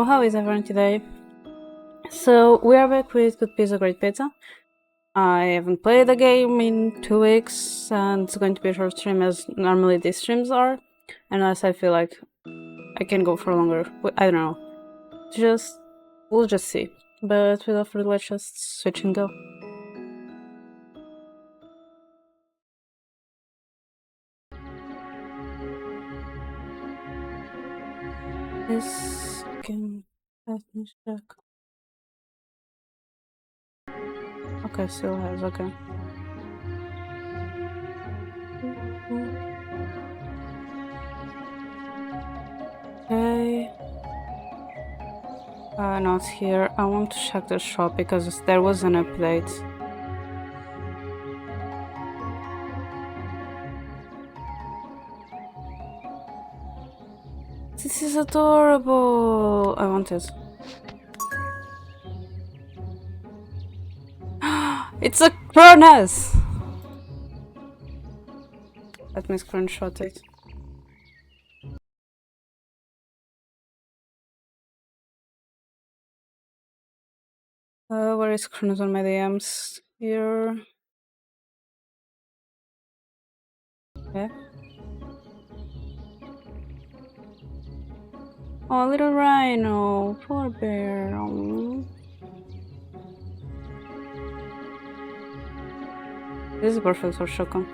how is everyone today? So we are back with Good Pizza, Great Pizza. I haven't played the game in 2 weeks, and it's going to be a short stream as normally these streams are, unless I feel like I can go for longer. I don't know. We'll just see. But without further, let's just switch and go. This can let me check. Okay, still has, okay. Okay. Not here. I want to check the shop because there was an update. This is adorable! I want it. It's a Cronus! Let me screenshot it. Where is Cronus on my DMs? Here. Okay. Oh, little rhino. Poor bear. This is perfect for Shokan.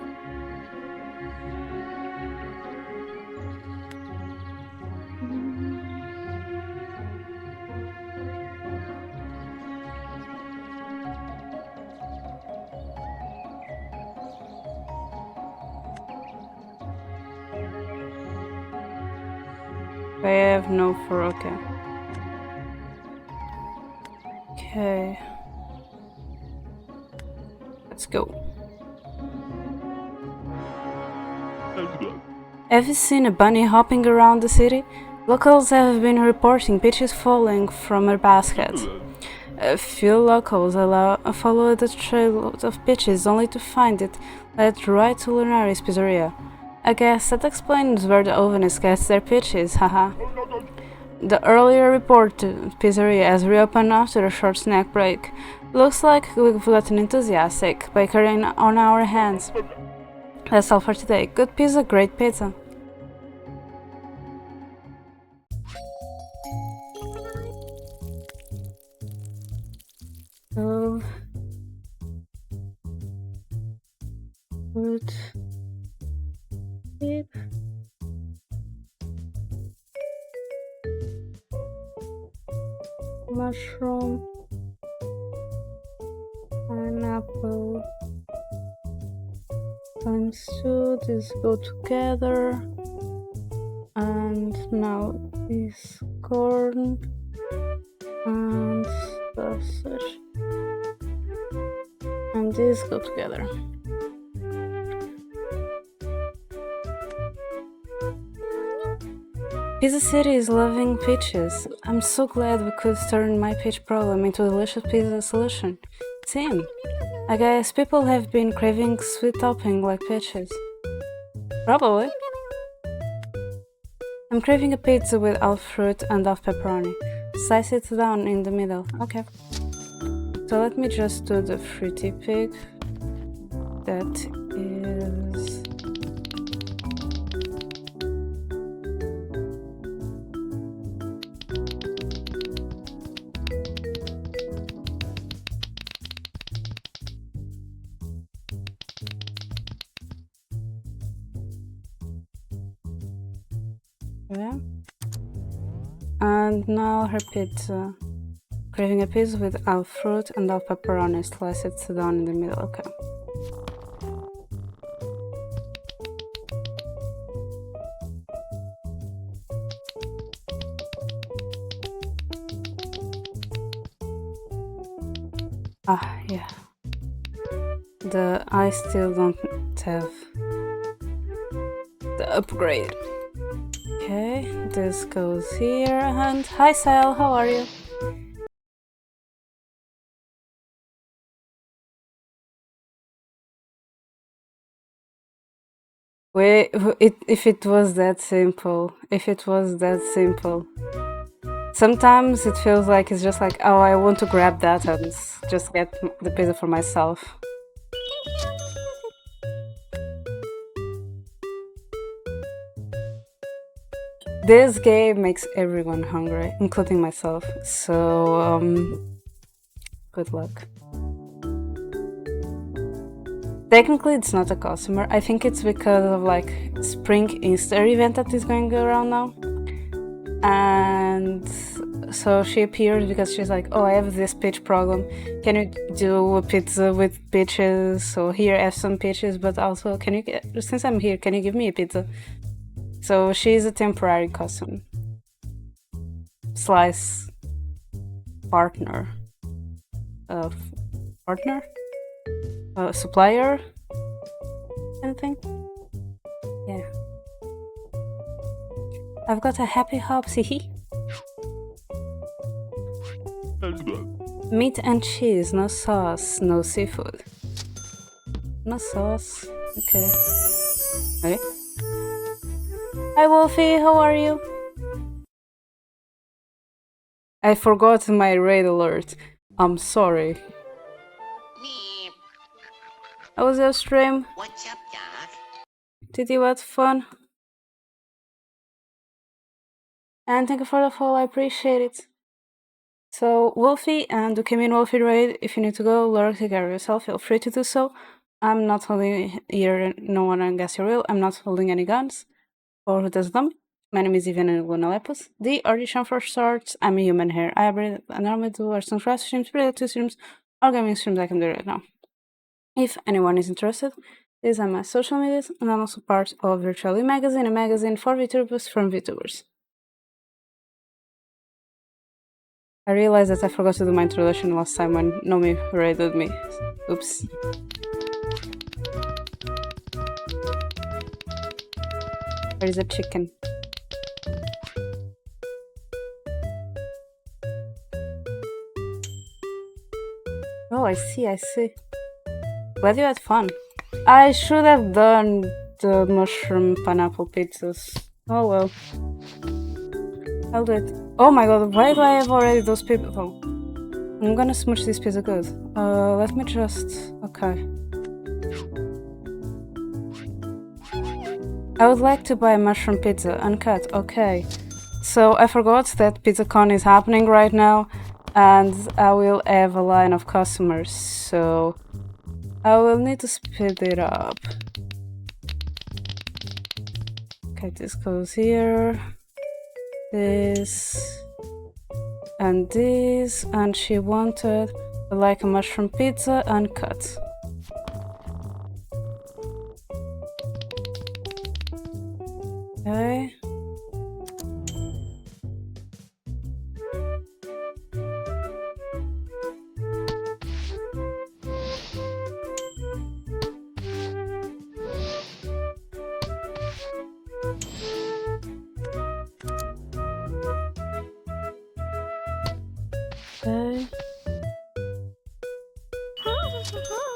I have no fur, okay. Okay. Let's go. Have you seen a bunny hopping around the city? Locals have been reporting peaches falling from her basket. A few locals follow the trail of peaches only to find it led right to Lunari's pizzeria. I guess that explains where the ovens gets their peaches, haha. The earlier reported pizzeria has reopened after a short snack break. Looks like we've got an enthusiastic baker on our hands. That's all for today. Good pizza, great pizza. So good. Beep. Mushroom, pineapple, times 2, these go together, and now this corn and sausage, and these go together. Pizza City is loving peaches. I'm so glad we could turn my peach problem into a delicious pizza solution. Same. I guess people have been craving sweet topping like peaches. Probably. I'm craving a pizza with half fruit and half pepperoni. Slice it down in the middle. Okay. So let me just do the fruity pig. That is... Yeah. And now her pizza. Craving a pizza with half fruit and half pepperoni. Slice it down in the middle. Okay. Ah, yeah. I still don't have the upgrade. Okay, this goes here, and hi Sal, how are you? Wait, if it was that simple, Sometimes it feels like it's just like, oh, I want to grab that and just get the pizza for myself. This game makes everyone hungry, including myself, so good luck. Technically it's not a customer, I think it's because of like Spring Easter event that is going around now. And so she appeared because she's like, oh, I have this peach problem. Can you do a pizza with peaches? So here, have some peaches, but also, can you since I'm here, can you give me a pizza? So she's a temporary customer. Slice partner. Partner? Supplier? Anything? Yeah. I've got a happy hops, hee. Meat and cheese, no sauce, no seafood. No sauce. Okay. Okay. Hi Wolfie, how are you? I forgot my raid alert. I'm sorry. How was your stream? What's up, Doc? Did you have fun? And thank you for the follow, I appreciate it. So, Wolfie and the Camille Wolfie raid, if you need to go, lurk, take care of yourself, feel free to do so. I'm not holding here, no one can guess your will. I'm not holding any guns. Or who does them? My name is Ivan Lunalepus. The audition for starts. I'm a human here. I normally do arts and crafts streams, related streams, or gaming streams I can do right now. If anyone is interested, these are my social medias, and I'm also part of Virtually Magazine, a magazine for VTubers from VTubers. I realized that I forgot to do my introduction last time when Nomi raided me. Oops. There is a chicken. Oh, I see. Glad you had fun. I should have done the mushroom pineapple pizzas. Oh well. I'll do it. Oh my god, why do I have already those people? Oh. I'm gonna smooch this pizza good. Let me just... Okay. I would like to buy a mushroom pizza, uncut, okay. So I forgot that PizzaCon is happening right now, and I will have a line of customers, so I will need to speed it up. Okay, this goes here, this, and this, and she wanted like a mushroom pizza uncut. Okay. Okay.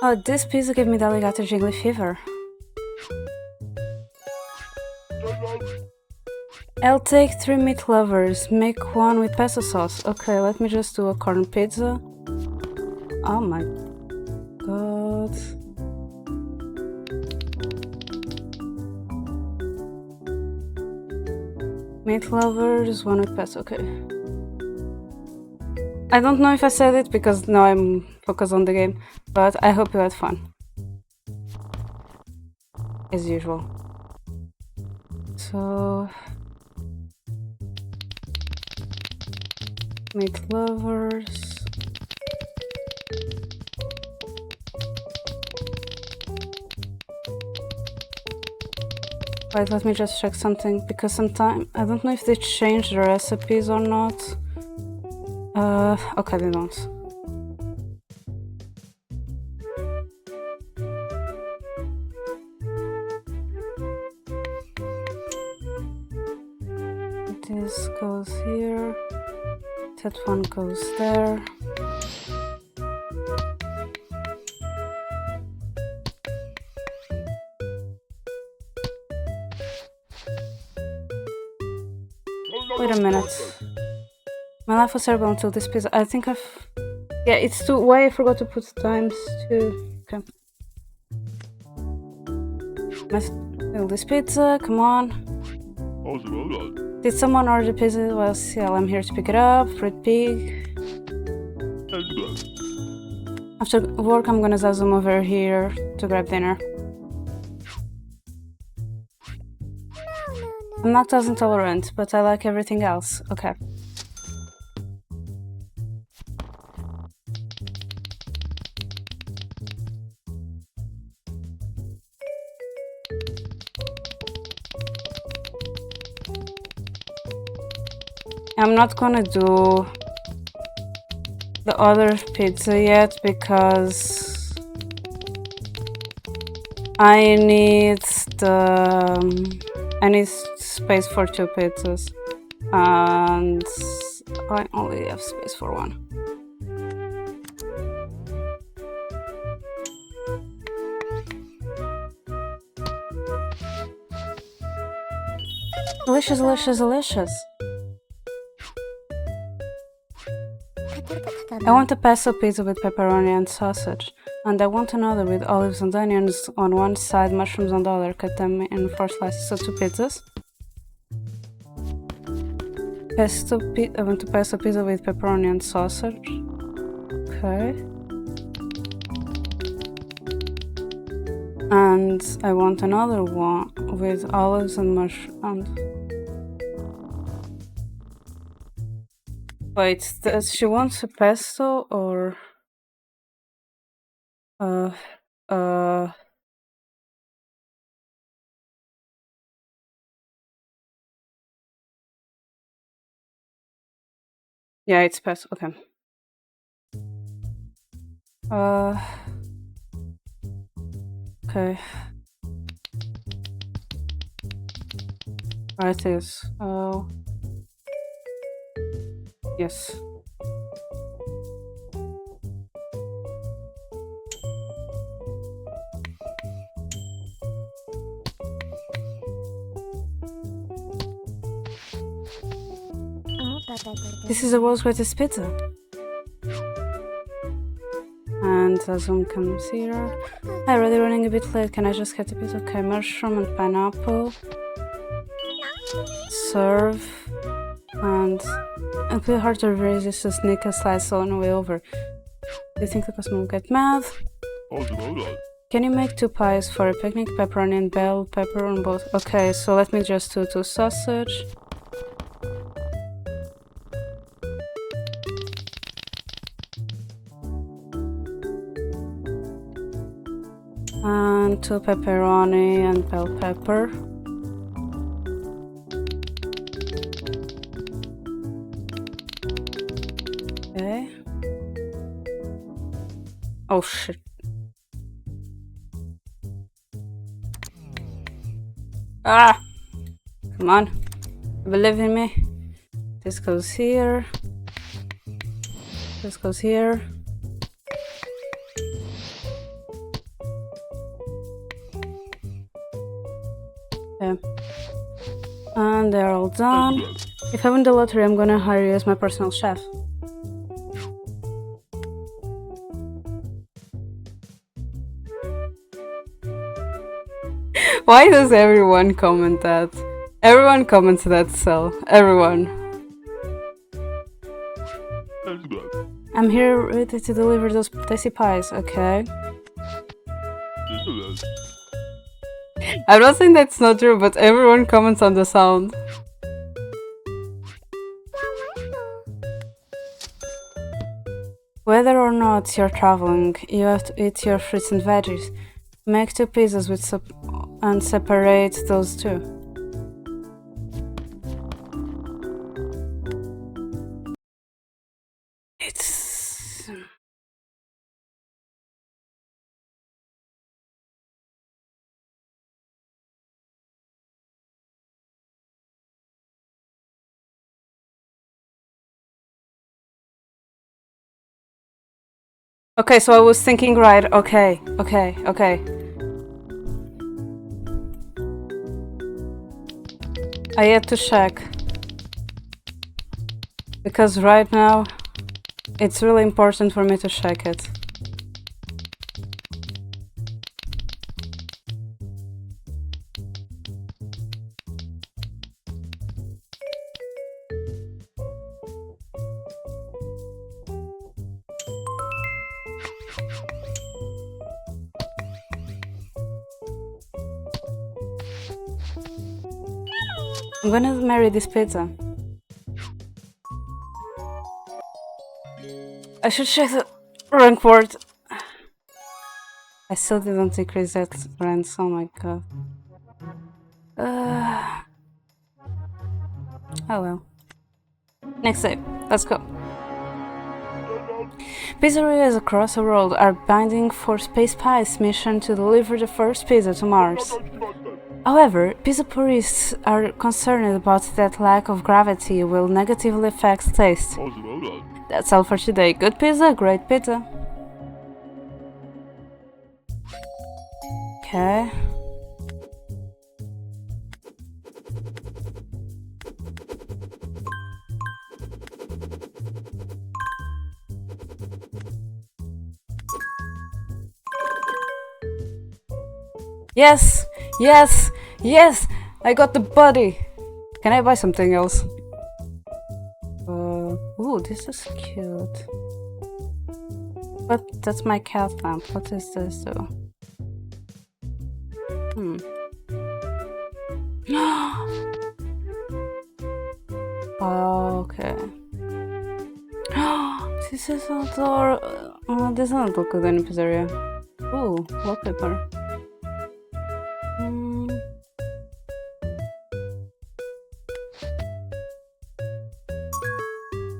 Oh, this pizza gave me the alligator jiggly fever. I'll take 3 meat lovers, make one with pesto sauce. Okay, let me just do a corn pizza. Oh my god. Meat lovers, one with pesto, okay. I don't know if I said it because now I'm focused on the game, but I hope you had fun. As usual. So... meat lovers... Wait, let me just check something, because sometimes I don't know if they changed the recipes or not. Okay, they don't. This goes here. That one goes there. Wait a minute. My life was terrible until this pizza. I think I've... Yeah, it's too... Why I forgot to put times 2. Okay. Let's fill this pizza, come on. Did someone order pizza? Well, still, I'm here to pick it up. Fruit pig. After work, I'm gonna zoom over here to grab dinner. I'm lactose intolerant, but I like everything else. Okay. I'm not gonna do the other pizza yet because I need space for 2 pizzas and I only have space for 1. Delicious, delicious, delicious. I want a pesto pizza with pepperoni and sausage, and I want another with olives and onions on one side, mushrooms on the other. Cut them in 4 slices, so 2 pizzas. I want a pesto pizza with pepperoni and sausage. Okay. And I want another one with olives and mushrooms. Wait, does she want a pesto or... Yeah, it's pesto, okay. Okay. Right, it is. Yes. This is the world's greatest pizza. And Zoom comes here. I'm already running a bit late. Can I just get a pizza? Okay, mushroom and pineapple. Serve. And a bit hard to resist to sneak a slice on the way over. Do you think the customer will get mad? Can you make 2 pies for a picnic? Pepperoni and bell pepper on both. Okay, so let me just do 2 sausage. And 2 pepperoni and bell pepper. Okay. Oh shit. Ah! Come on. Believe in me. This goes here. This goes here. Okay. And they're all done. If I win the lottery, I'm gonna hire you as my personal chef. Why does everyone comment that? Everyone comments that, so everyone. I'm here ready to deliver those tasty pies, okay? I'm not saying that's not true, but everyone comments on the sound. Whether or not you're traveling, you have to eat your fruits and veggies. Make 2 pizzas with and separate those 2. It's... Okay, so I was thinking right. Okay. I had to check. Because right now, it's really important for me to check it. I'm gonna marry this pizza. I should check the rank word. I still didn't decrease that rank, oh my god. Oh well. Next day, let's go. Pizzerias across the world are binding for Space Pies' mission to deliver the first pizza to Mars. However, pizza purists are concerned about that lack of gravity will negatively affect taste. That's all for today. Good pizza, great pizza. Okay. Yes! Yes! Yes! I got the body! Can I buy something else? Ooh, this is cute. But that's my cat lamp. What is this though? Okay. This is adorable. This doesn't look good in pizzeria. Ooh, wallpaper.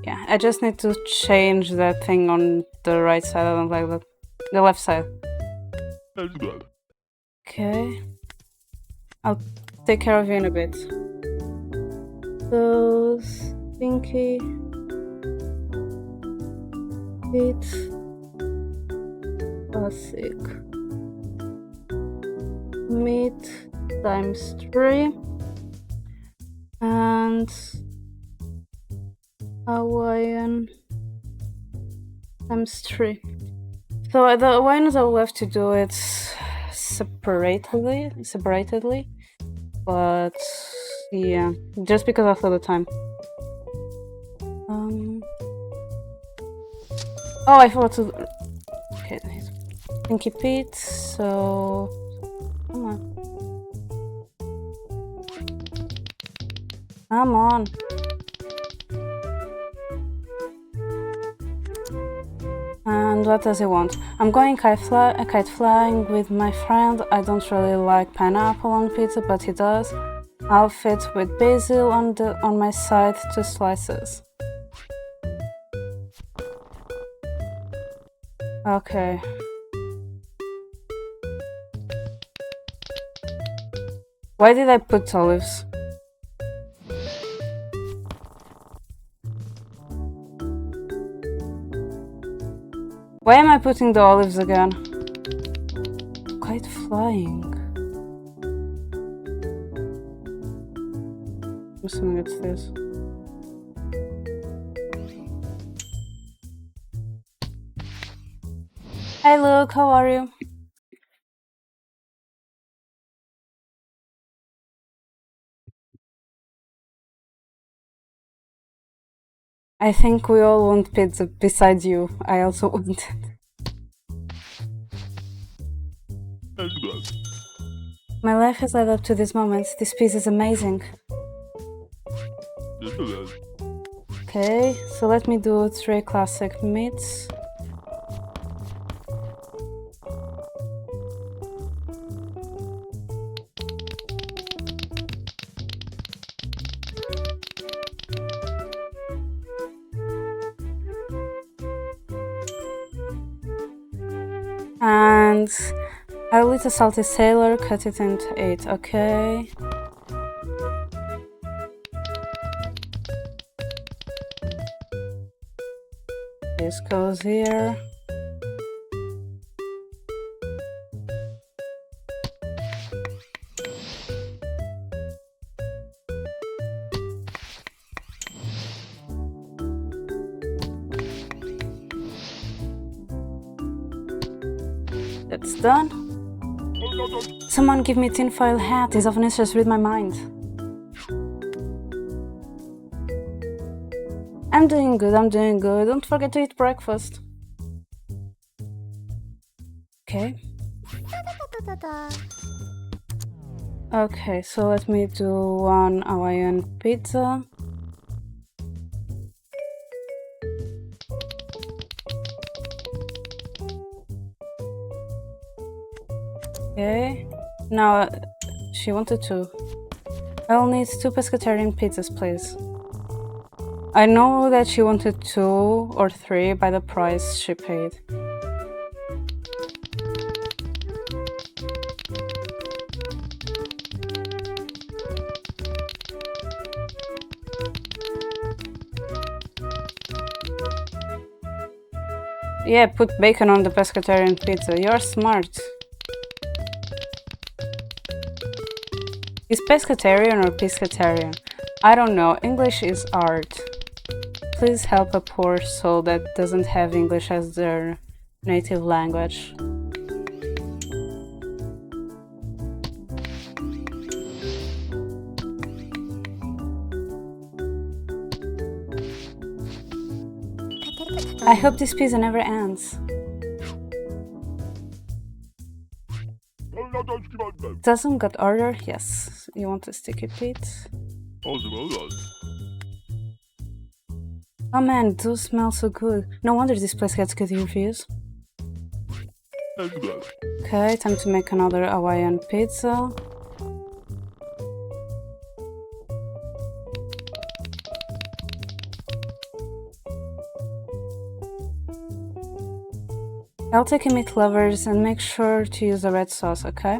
Yeah, I just need to change that thing on the right side. I don't like that. The left side. Okay. I'll take care of you in a bit. So, stinky. Feet. Classic. Meat times 3. And Hawaiian times 3. So the Hawaiians I will have to do it separately, but yeah, just because I have the time. Oh, I forgot to. Okay, Pinky Pete. So come on, come on. And what does he want? I'm going kite flying with my friend. I don't really like pineapple on pizza, but he does. I'll fit with basil on my side, 2 slices. Okay. Why did I put olives? Why am I putting the olives again? Kite flying. I'm assuming it's this. Hey Luke, how are you? I think we all want pizza besides you. I also want it. My life has led up to this moment. This pizza is amazing. Okay, so let me do 3 classic meats. And I'll eat a salty sailor, cut it into 8, okay. This goes here. It's done. Someone give me a tinfoil hat. These often just read my mind. I'm doing good, I'm doing good. Don't forget to eat breakfast. Okay. Okay, so let me do one Hawaiian pizza. Okay. Now, she wanted two. I'll need 2 pescatarian pizzas, please. I know that she wanted 2 or 3 by the price she paid. Yeah, put bacon on the pescatarian pizza. You're smart. Is pescatarian or pescatarian? I don't know. English is art. Please help a poor soul that doesn't have English as their native language. I hope this pizza never ends. Doesn't got order? Yes. You want a sticky Pete? Oh man, those smell so good. No wonder this place gets good reviews. Okay, time to make another Hawaiian pizza. I'll take a meat lovers and make sure to use the red sauce, okay?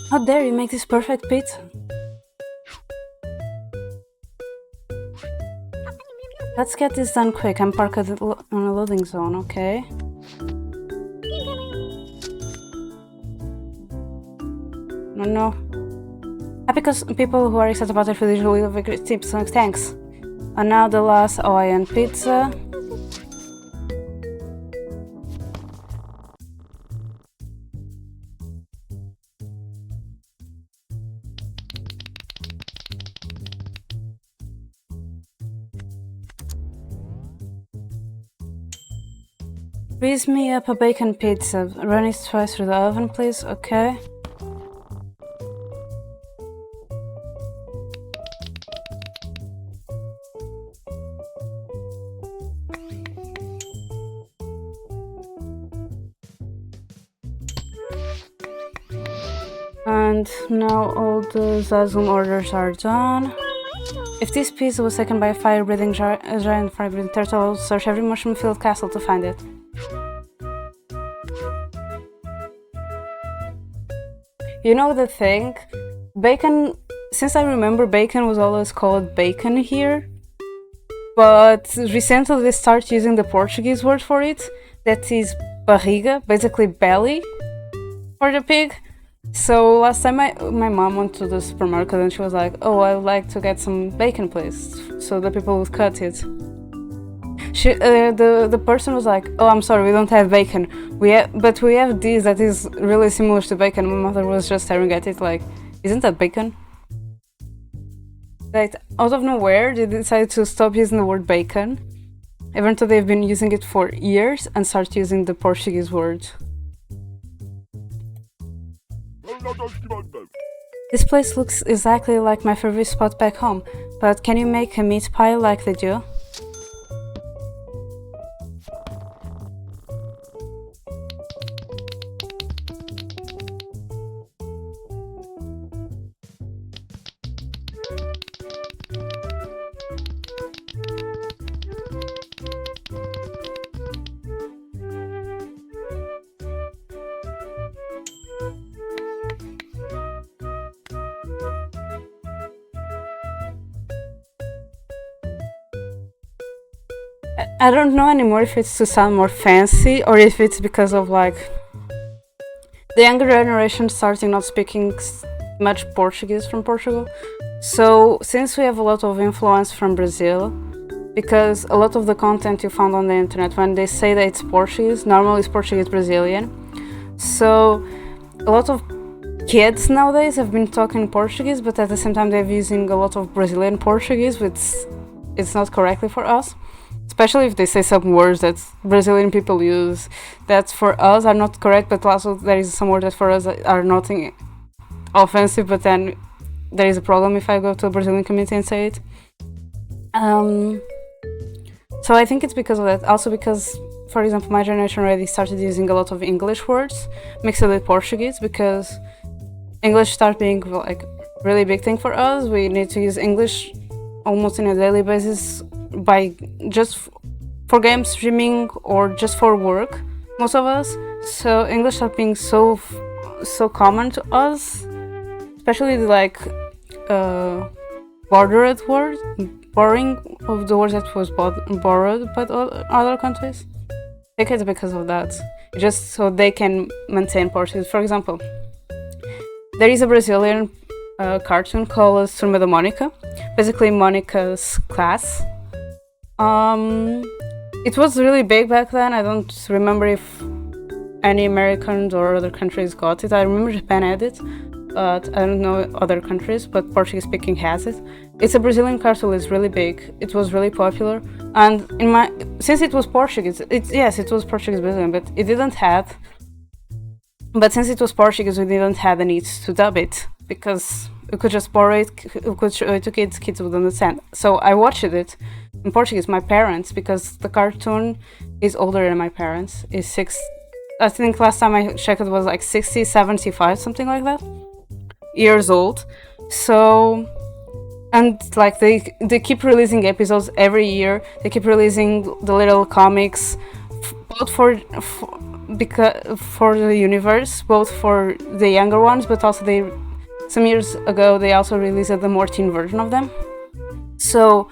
How dare you make this perfect pizza? Let's get this done quick. I'm parked on a loading zone, okay? No. Happy because people who are excited about their food usually have great tips, so thanks. And now the last Hawaiian pizza. Freeze me up a bacon pizza. Run it twice through the oven, please. Okay. And now all the Zazum orders are done. If this pizza was taken by a fire-breathing giant fire-breathing turtle, I'll search every mushroom-filled castle to find it. You know the thing? Bacon, since I remember, bacon was always called bacon here. But recently they started using the Portuguese word for it, that is barriga, basically belly, for the pig. So last time my mom went to the supermarket and she was like, oh, I would like to get some bacon please, so the people would cut it. The person was like, oh, I'm sorry, we don't have bacon. But we have this that is really similar to bacon. My mother was just staring at it like, isn't that bacon? Right, out of nowhere, they decided to stop using the word bacon, even though they've been using it for years, and start using the Portuguese word. This place looks exactly like my favorite spot back home, but can you make a meat pie like they do? I don't know anymore if it's to sound more fancy or if it's because of like the younger generation starting not speaking much Portuguese from Portugal. So since we have a lot of influence from Brazil, because a lot of the content you found on the internet, when they say that it's Portuguese, normally it's Portuguese Brazilian. So a lot of kids nowadays have been talking Portuguese, but at the same time they're using a lot of Brazilian Portuguese, which it's not correctly for us. Especially if they say some words that Brazilian people use that for us are not correct, but also there is some words that for us are not offensive, but then there is a problem if I go to a Brazilian community and say it. So I think it's because of that. Also because, for example, my generation already started using a lot of English words mixed with Portuguese, because English started being like really big thing for us. We need to use English almost on a daily basis by just for game streaming or just for work, most of us. So English started being so common to us, especially the like borrowed words, borrowing of the words that was borrowed by other countries. I think it's because of that, just so they can maintain Portuguese. For example, there is a Brazilian cartoon called Turma da Mônica, basically Monica's class. It was really big back then. I don't remember if any Americans or other countries got it. I remember Japan had it, but I don't know other countries, but Portuguese speaking has it. It's a Brazilian cartoon, it's really big. It was really popular. And since it was Portuguese, it was Portuguese Brazilian, but it didn't have. But since it was Portuguese, we didn't have the need to dub it, because we could just borrow it, we could show it to kids would understand. So I watched it in Portuguese, my parents, because the cartoon is older than my parents, I think last time I checked it was like 60, 75, something like that, years old. So, and like they keep releasing episodes every year, they keep releasing the little comics, both for the universe, both for the younger ones, but also some years ago they also released the more teen version of them. So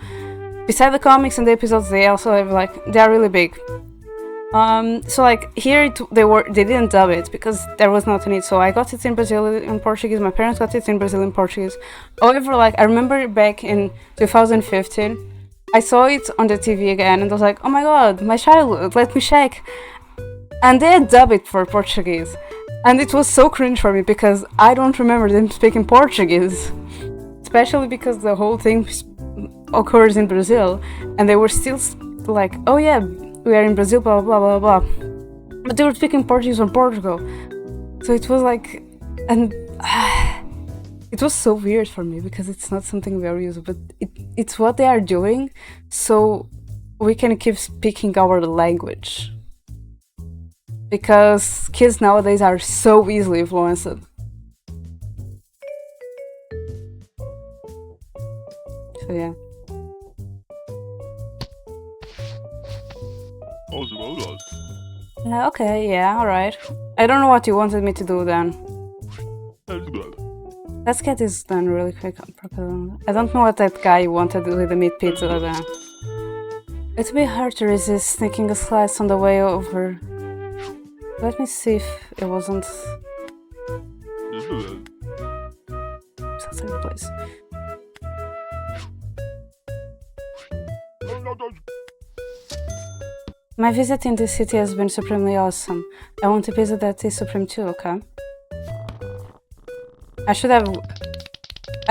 beside the comics and the episodes, they also have they are really big. So like here they didn't dub it because there was not a need. So I got it in Brazilian Portuguese. My parents got it in Brazilian Portuguese. However, I remember back in 2015, I saw it on the TV again, and I was like, oh my god, my childhood, let me check. And they had dubbed it for Portuguese, and it was so cringe for me because I don't remember them speaking Portuguese, especially because the whole thing occurs in Brazil, and they were still like, oh yeah, we are in Brazil, blah blah blah blah, but they were speaking Portuguese from Portugal. So it was like, and it was so weird for me because it's not something we are used to, but it's what they are doing, so we can keep speaking our language. Because kids nowadays are so easily influenced. So yeah. Okay, yeah, alright. I don't know what you wanted me to do then. That cat is done really quick. I don't know what that guy wanted with the meat pizza then. It's a bit hard to resist sneaking a slice on the way over. Let me see if it wasn't something place. My visit in this city has been supremely awesome. I want a pizza that is supreme too, okay? I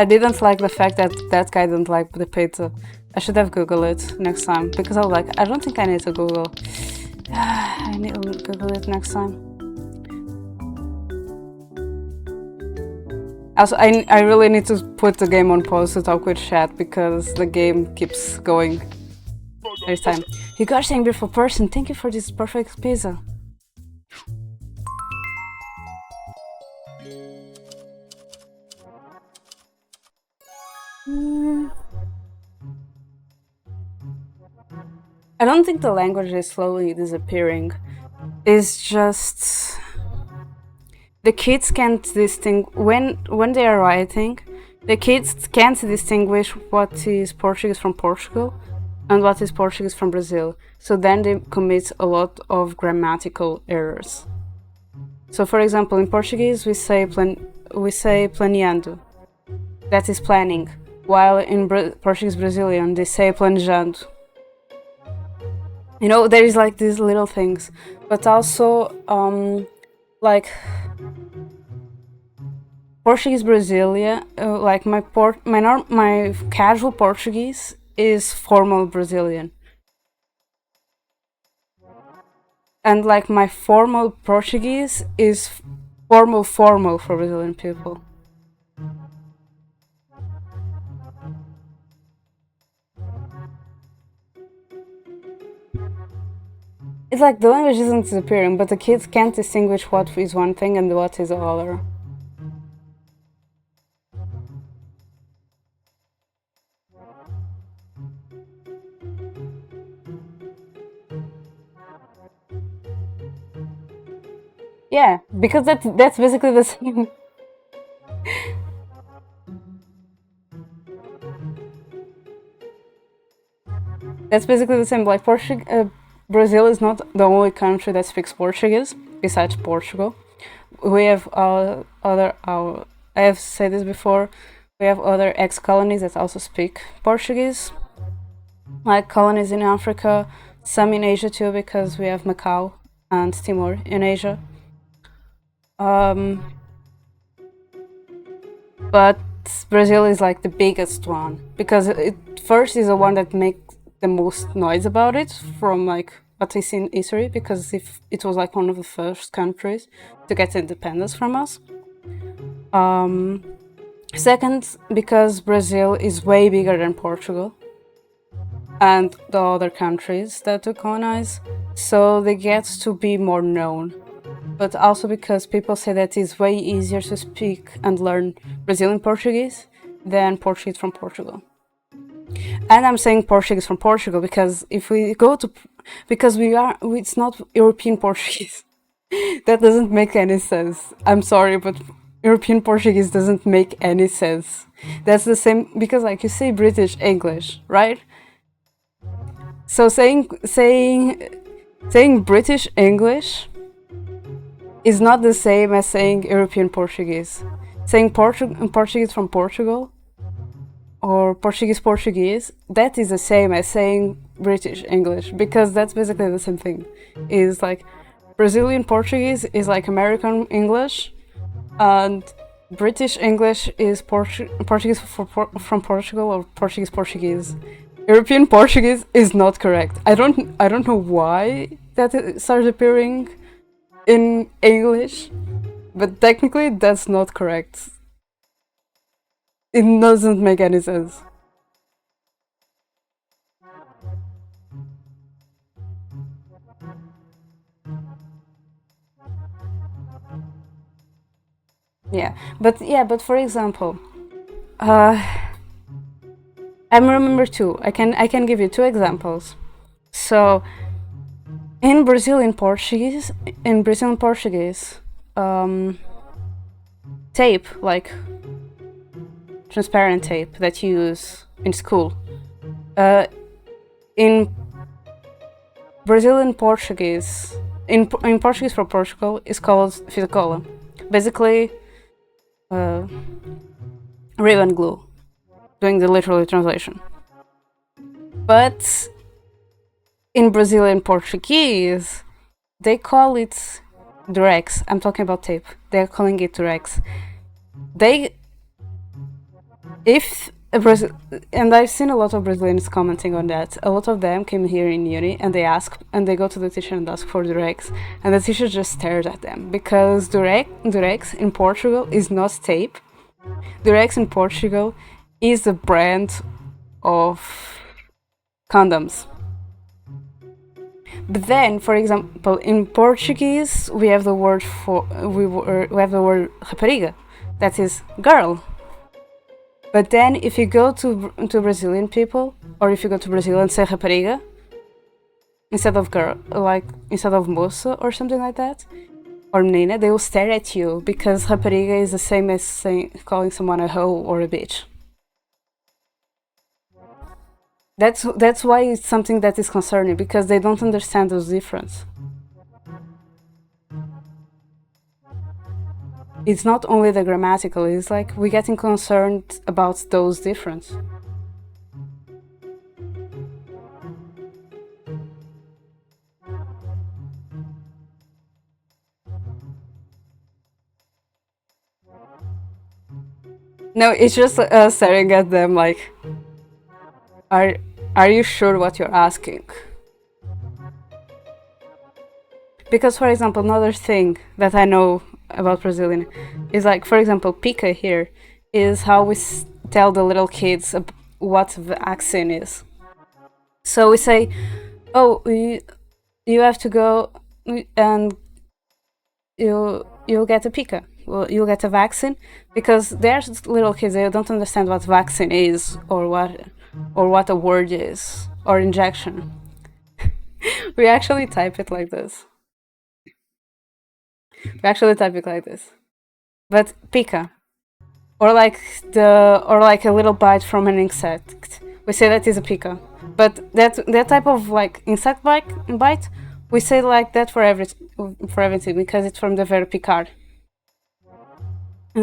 didn't like the fact that that guy didn't like the pizza. I should have Googled it next time, because I was like, I don't think I need to Google. I need to Google it next time. Also, I really need to put the game on pause to talk with chat, because the game keeps going every time. You guys are a beautiful person. Thank you for this perfect pizza. I don't think the language is slowly disappearing. It's just the kids can't distinguish when they are writing. The kids can't distinguish what is Portuguese from Portugal, and what is Portuguese from Brazil. So then they commit a lot of grammatical errors. So for example, in Portuguese we say planeando, that is planning, while in Portuguese Brazilian they say planejando. You know, there is like these little things, but also like Portuguese Brasilia, like my casual Portuguese is formal Brazilian, and like my formal Portuguese is formal for Brazilian people. It's like the language isn't disappearing, but the kids can't distinguish what is one thing and what is the other. Yeah, because that's basically the same. That's basically the same. Like Brazil is not the only country that speaks Portuguese besides Portugal. We have I have said this before. We have other ex-colonies that also speak Portuguese, like colonies in Africa, some in Asia too, because we have Macau and Timor in Asia. But Brazil is like the biggest one because it first is the one that makes the most noise about it from like what I see in history, because if it was like one of the first countries to get independence from us. Second, because Brazil is way bigger than Portugal and the other countries that to colonize, so they get to be more known. But also because people say that it's way easier to speak and learn Brazilian Portuguese than Portuguese from Portugal. And I'm saying Portuguese from Portugal because if we go to, because it's not European Portuguese. That doesn't make any sense. I'm sorry, but European Portuguese doesn't make any sense. That's the same, because like you say British English, right? So saying British English is not the same as saying European Portuguese. Saying Portuguese from Portugal or Portuguese, that is the same as saying British English, because that's basically the same thing. Is like Brazilian Portuguese is like American English, and British English is Portuguese from Portugal or Portuguese. European Portuguese is not correct. I don't know why that it started appearing in English, but technically that's not correct. It doesn't make any sense. But for example, I remember two. I can give you two examples. So in Brazilian Portuguese, tape, like transparent tape that you use in school, in Brazilian Portuguese, in Portuguese for Portugal, is called fita cola. Basically, ribbon glue, doing the literal translation. But in Brazilian Portuguese, they call it Durex. I'm talking about tape. They're calling it Durex. And I've seen a lot of Brazilians commenting on that. A lot of them came here in uni and they go to the teacher and ask for Durex, and the teacher just stares at them because Durex in Portugal is not tape. Durex in Portugal is a brand of condoms. But then, for example, in Portuguese, we have the word rapariga, that is girl. But then, if you go to Brazilian people, or if you go to Brazil and say rapariga instead of girl, like instead of moça or something like that, or menina, they will stare at you because rapariga is the same as calling someone a hoe or a bitch. That's why it's something that is concerning, because they don't understand those difference. It's not only the grammatical, it's like we're getting concerned about those difference. No, it's just staring at them like, are are you sure what you're asking? Because, for example, another thing that I know about Brazilian is like, for example, pica here is how we tell the little kids what vaccine is. So we say, oh, you have to go and you'll get a pica. Well, you'll get a vaccine, because there's little kids, they don't understand what vaccine is, or what a word is, or injection. We actually type it like this. We actually type it like this. But pica, or like a little bite from an insect, we say that is a pica. But that type of like insect bite, we say like that for everything, because it's from the verb picar.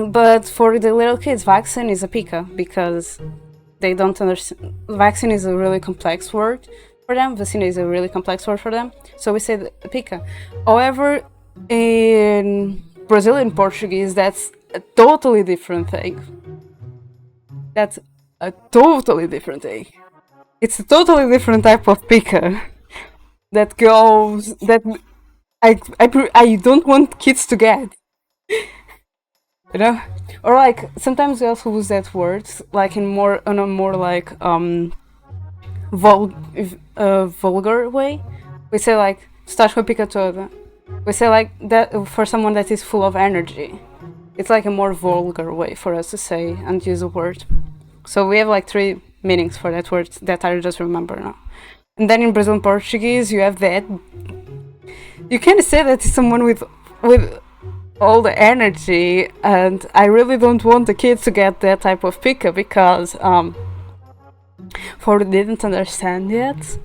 But for the little kids, vaccine is a pica, because they don't understand. Vaccine is a really complex word for them. Vacina is a really complex word for them. So we say pica. However, in Brazilian Portuguese, that's a totally different thing. That's a totally different thing. It's a totally different type of pica that goes that I don't want kids to get. You know, or like sometimes we also use that word like in a more like vulgar way. We say like estás com pica toda. We say like that for someone that is full of energy. It's like a more vulgar way for us to say and use a word. So we have like 3 meanings for that word that I just remember now. And then in Brazilian Portuguese you have that. You can say that to someone with all the energy, and I really don't want the kids to get that type of pica, because for who didn't understand yet,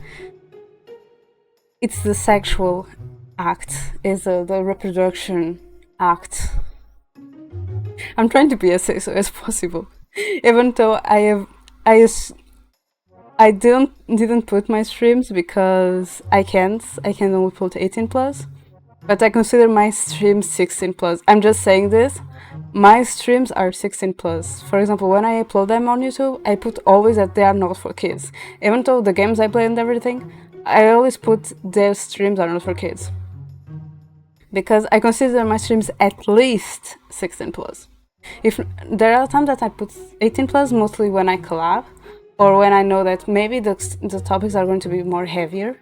it's the sexual act, is the reproduction act. I'm trying to be as safe as possible, even though I didn't put my streams because I can only put 18 plus. But I consider my streams 16 plus. I'm just saying this. My streams are 16 plus. For example, when I upload them on YouTube, I put always that they are not for kids. Even though the games I play and everything, I always put their streams are not for kids. Because I consider my streams at least 16 plus. If there are times that I put 18 plus, mostly when I collab, or when I know that maybe the topics are going to be more heavier.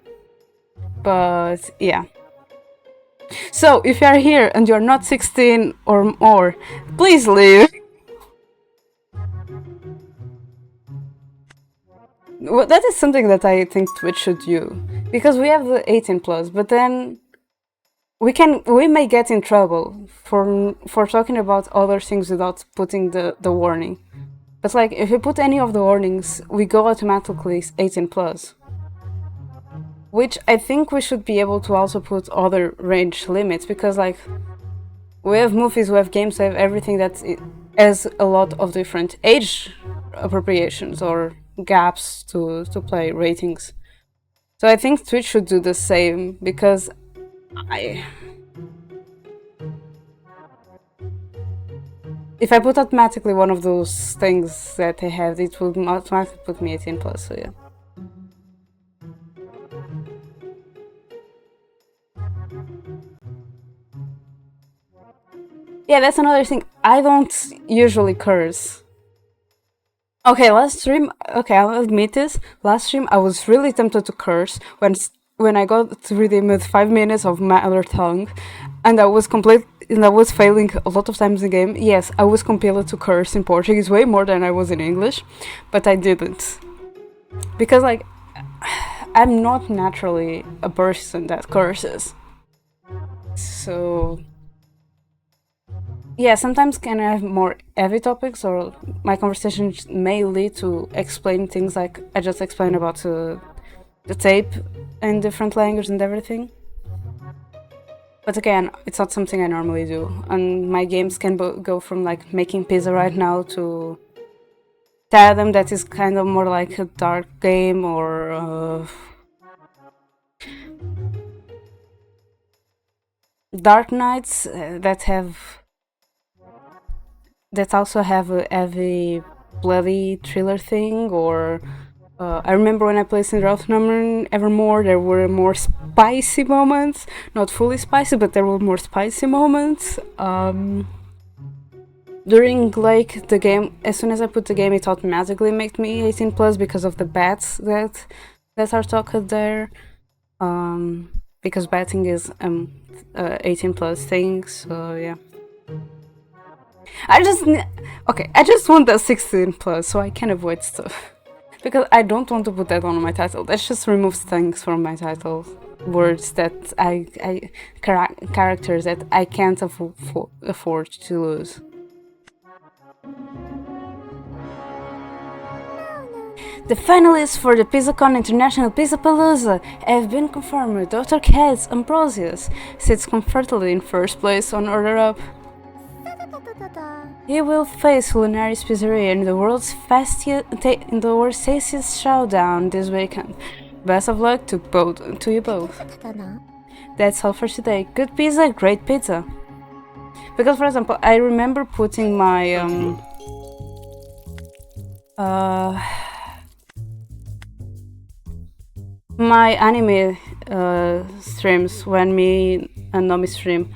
But yeah. So, if you are here and you're not 16 or more, please leave. Well, that is something that I think Twitch should do, because we have the 18 plus, but then we may get in trouble for talking about other things without putting the warning. But like, if we put any of the warnings, we go automatically 18 plus. Which I think we should be able to also put other range limits, because like we have movies, we have games, we have everything that has a lot of different age appropriations or gaps to play ratings. So I think Twitch should do the same, because if I put automatically one of those things that they have, it will automatically put me 18 plus, so yeah. Yeah, that's another thing. I don't usually curse. Okay, last stream, okay, I'll admit this. Last stream, I was really tempted to curse when I got to redeem with 5 minutes of mother tongue, and I was failing a lot of times in the game. Yes, I was compelled to curse in Portuguese way more than I was in English, but I didn't. Because, like, I'm not naturally a person that curses. So Yeah, sometimes can I have more heavy topics, or my conversation may lead to explain things like I just explained about the tape in different language and everything. But again, it's not something I normally do, and my games can go from like making pizza right now to Tadam, that is kind of more like a dark game, or Dark Knights that also have a heavy, bloody thriller thing, or I remember when I played Cinder Number Evermore, there were more spicy moments. Not fully spicy, but there were more spicy moments. During like the game, as soon as I put the game, it automatically made me 18 plus because of the bats that are talked there. Because batting is 18 plus thing, so yeah. I just want the 16 plus so I can avoid stuff. Because I don't want to put that on my title. That just removes things from my title. Words that characters that I can't afford to lose. The finalists for the PizzaCon International Pizza Palooza have been confirmed. Dr. Katz Ambrosius sits comfortably in first place on Order Up. He will face Lunaris Pizzeria in the world's tastiest showdown this weekend. Best of luck to you both. That's all for today. Good pizza, great pizza. Because, for example, I remember putting my my anime streams when me and Nomi stream.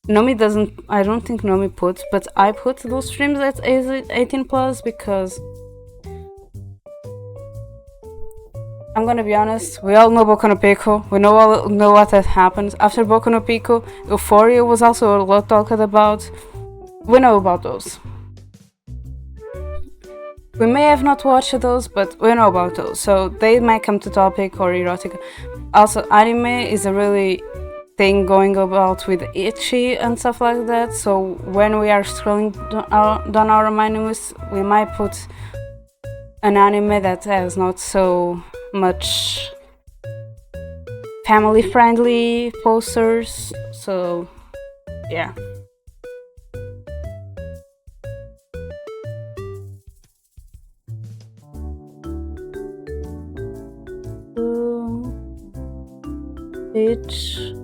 Nomi doesn't. I don't think Nomi puts, but I put those streams at 18 plus because I'm gonna be honest. We all know Boku no Pico. We all know what had happened after Boku no Pico. Euphoria was also a lot talked about. We know about those. We may have not watched those, but we know about those, so they might come to topic or erotica. Also, anime is a really thing going about with itchy and stuff like that, so when we are scrolling down our menus, we might put an anime that has not so much family-friendly posters, so yeah. Bitch.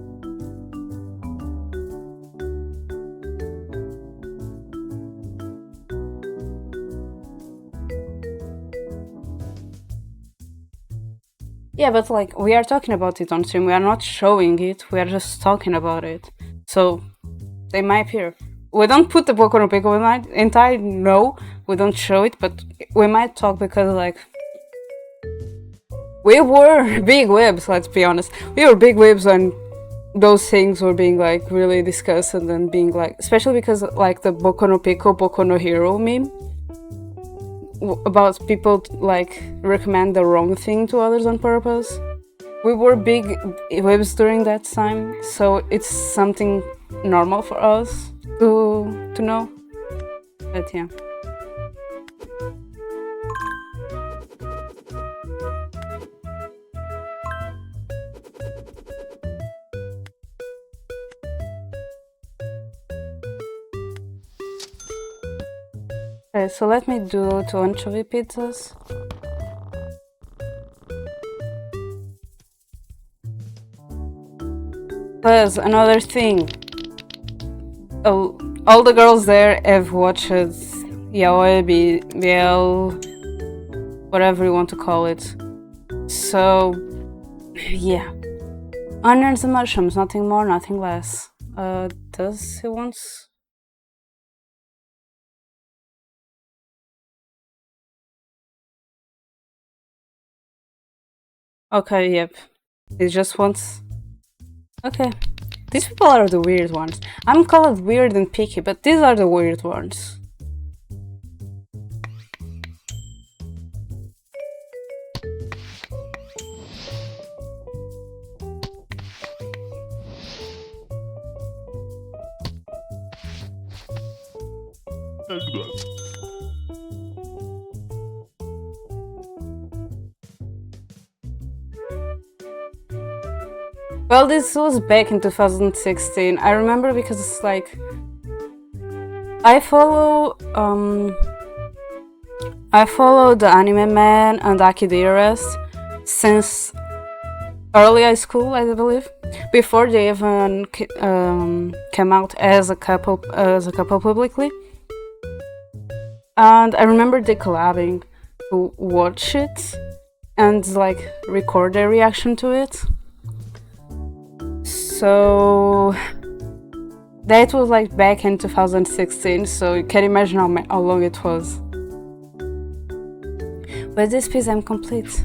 Yeah, but like, we are talking about it on stream, we are not showing it, we are just talking about it. So, they might appear. We don't put the Boku no Pico, we might, and I know we don't show it, but we might talk because, like, we were big webs, let's be honest. We were big webs when those things were being, like, really discussed and then being, like, especially because, like, the Boku no Pico, Boku no Hero meme about people like recommend the wrong thing to others on purpose. We were big webs during that time, so it's something normal for us to know. But yeah. Okay, so let me do 2 anchovy pizzas. Plus, another thing. All the girls there have watched Yaoi, BL, whatever you want to call it. So, yeah. Onions and mushrooms, nothing more, nothing less. Does he wants... Okay, yep. He just wants... Okay. These people are the weird ones. I'm called weird and picky, but these are the weird ones. Well, this was back in 2016. I remember because it's like I follow the Anime Man and Akidiras since early high school, I believe, before they even came out as a couple publicly. And I remember they collabing to watch it and like record their reaction to it. So that was like back in 2016, so you can imagine how long it was. But this piece I'm complete.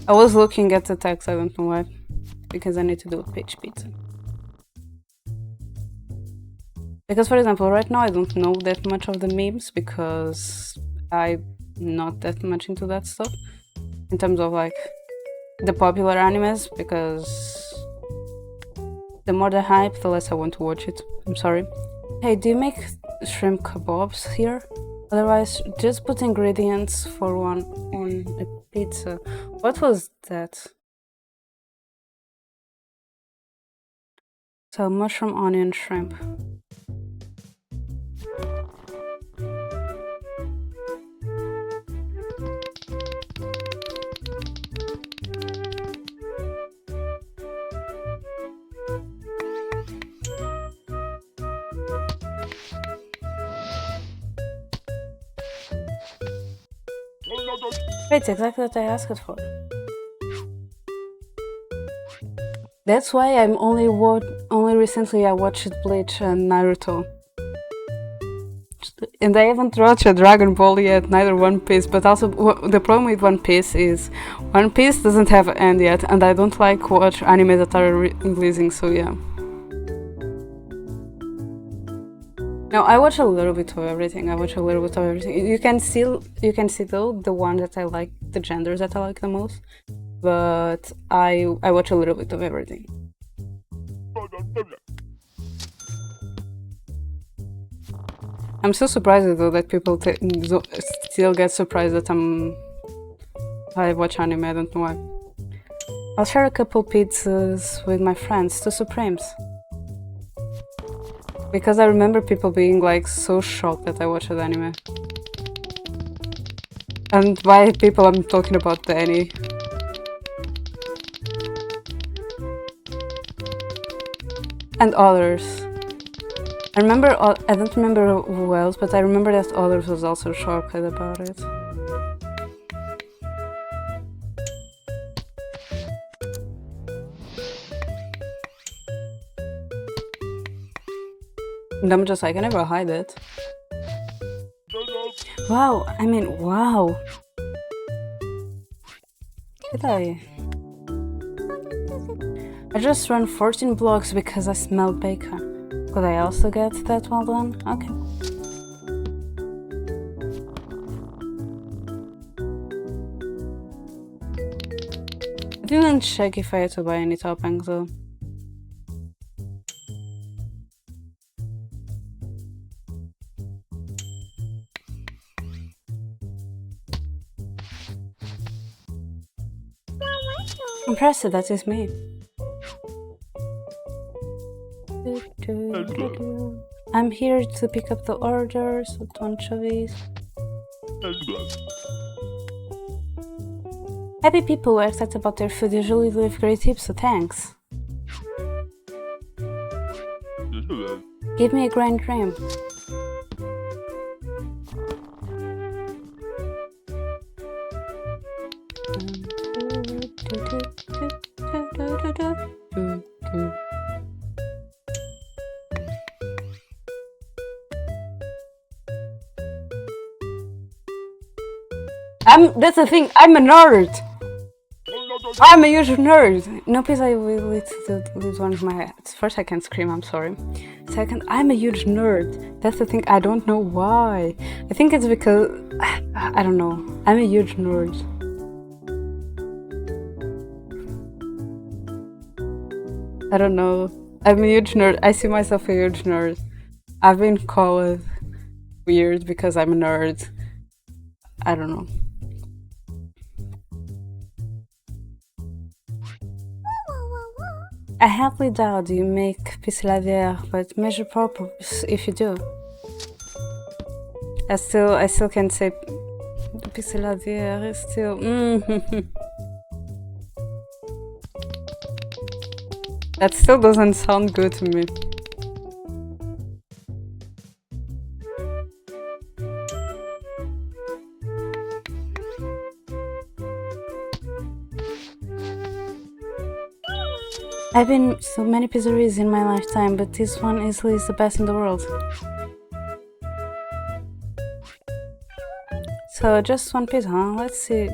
I was looking at the text, I don't know why. Because I need to do a page pizza. Because for example, right now I don't know that much of the memes because I'm not that much into that stuff. In terms of like the popular animes, because the more the hype, the less I want to watch it. I'm sorry. Hey, do you make shrimp kebabs here? Otherwise, just put ingredients for one on a pizza. What was that? So, mushroom, onion, shrimp. It's exactly what I asked for. That's why I'm only recently I watched Bleach and Naruto. And I haven't watched Dragon Ball yet, neither One Piece, but also the problem with One Piece is One Piece doesn't have an end yet, and I don't like watch anime that are releasing, so yeah. No, I watch a little bit of everything. You can see though the one that I like, the genders that I like the most, but I watch a little bit of everything. I'm so surprised though that people still get surprised that I watch anime. I don't know why. I'll share a couple pizzas with my friends, 2 Supremes. Because I remember people being like so shocked that I watched anime. And by people I'm talking about Danny. And others. I don't remember who else, but I remember that others was also shocked about it. And I'm just like, I never hide it. Wow, wow. Did I just ran 14 blocks because I smelled bacon. Could I also get that well done? Okay. I didn't check if I had to buy any toppings though. Impressive, that is me. I'm here to pick up the orders with anchovies. Happy people who are excited about their food usually leave great tips, so thanks. Give me a grand dream. That's the thing, I'm a nerd! I'm a huge nerd! No, please, I will lose one of my hats. First, I can't scream, I'm sorry. Second, I'm a huge nerd. That's the thing, I don't know why. I think it's because... I don't know. I'm a huge nerd. I don't know. I'm a huge nerd. I see myself a huge nerd. I've been called weird because I'm a nerd. I don't know. I highly doubt you make Piscelavier, but measure purpose if you do. I still can't say Piscelavier is still. That still doesn't sound good to me. I've been so many pizzerias in my lifetime, but this one easily is the best in the world. So just one pizza, huh? Let's see.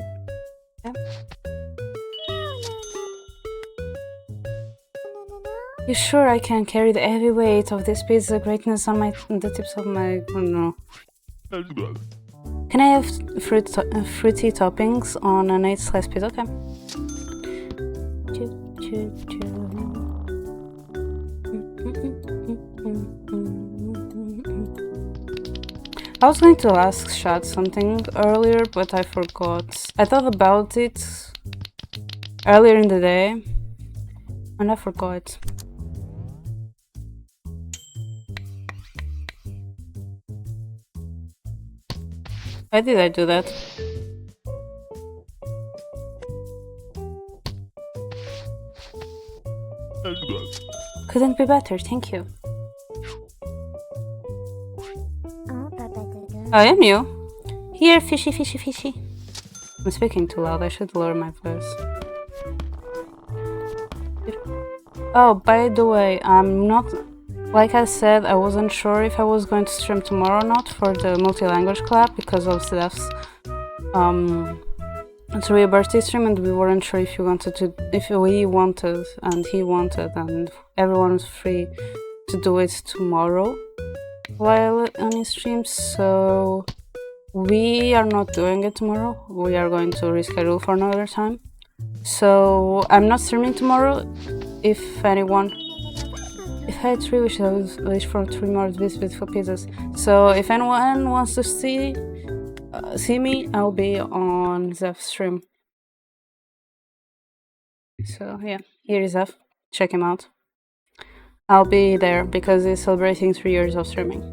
Yeah. You sure I can carry the heavy weight of this pizza greatness on the tips of my... Oh no. Can I have fruity toppings on an 8-slice pizza? Okay. I was going to ask Shad something earlier, but I forgot. I thought about it earlier in the day, and I forgot. Why did I do that? Couldn't be better, thank you. I am you. Here, fishy, fishy, fishy. I'm speaking too loud, I should lower my voice. Oh, by the way, I'm not... Like I said, I wasn't sure if I was going to stream tomorrow or not for the multi-language club because of Steph's 3 birthday stream, and we weren't sure if we wanted and he wanted, and everyone was free to do it tomorrow while on his stream, so we are not doing it tomorrow. We are going to reschedule for another time. So I'm not streaming tomorrow. If I had 3 wishes, I would wish for 3 more of these beautiful pizzas. So if anyone wants to see me, I'll be on Zeph's stream. So yeah, here is Zeph. Check him out. I'll be there because he's celebrating 3 years of streaming.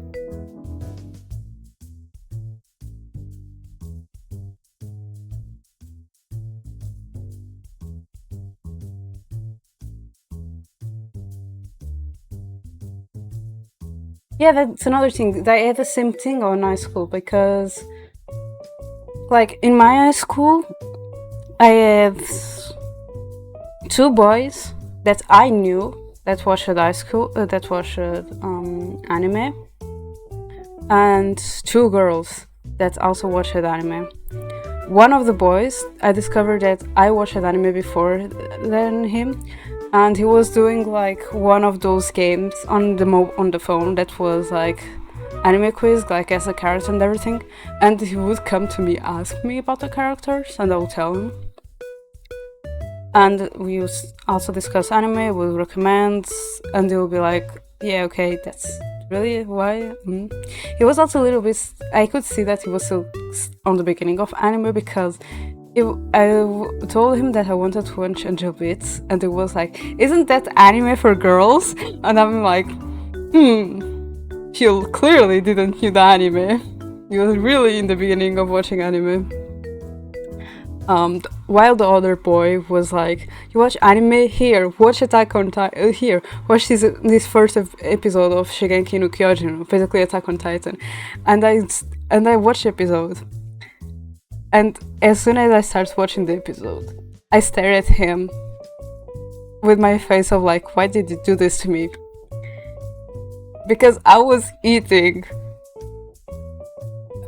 Yeah, that's another thing. I had the same thing on high school because, like, in my high school, I had 2 boys that I knew that watched anime, and 2 girls that also watched anime. One of the boys, I discovered that I watched anime before than him, and he was doing like one of those games on the phone that was like anime quiz, like as a character and everything, and he would come to me, ask me about the characters, and I would tell him. And we would also discuss anime, we would recommend, and he would be like, yeah, okay, that's really why. He was also a little bit, I could see that he was still on the beginning of anime because I told him that I wanted to watch Angel Beats, and he was like, isn't that anime for girls? And I'm like, he clearly didn't know the anime. He was really in the beginning of watching anime. While the other boy was like, you watch anime? Here, watch Attack on Titan. Here, watch this first episode of Shingeki no Kyojin, basically Attack on Titan. And I watched the episode. And as soon as I started watching the episode, I stared at him with my face of like, why did you do this to me? Because I was eating.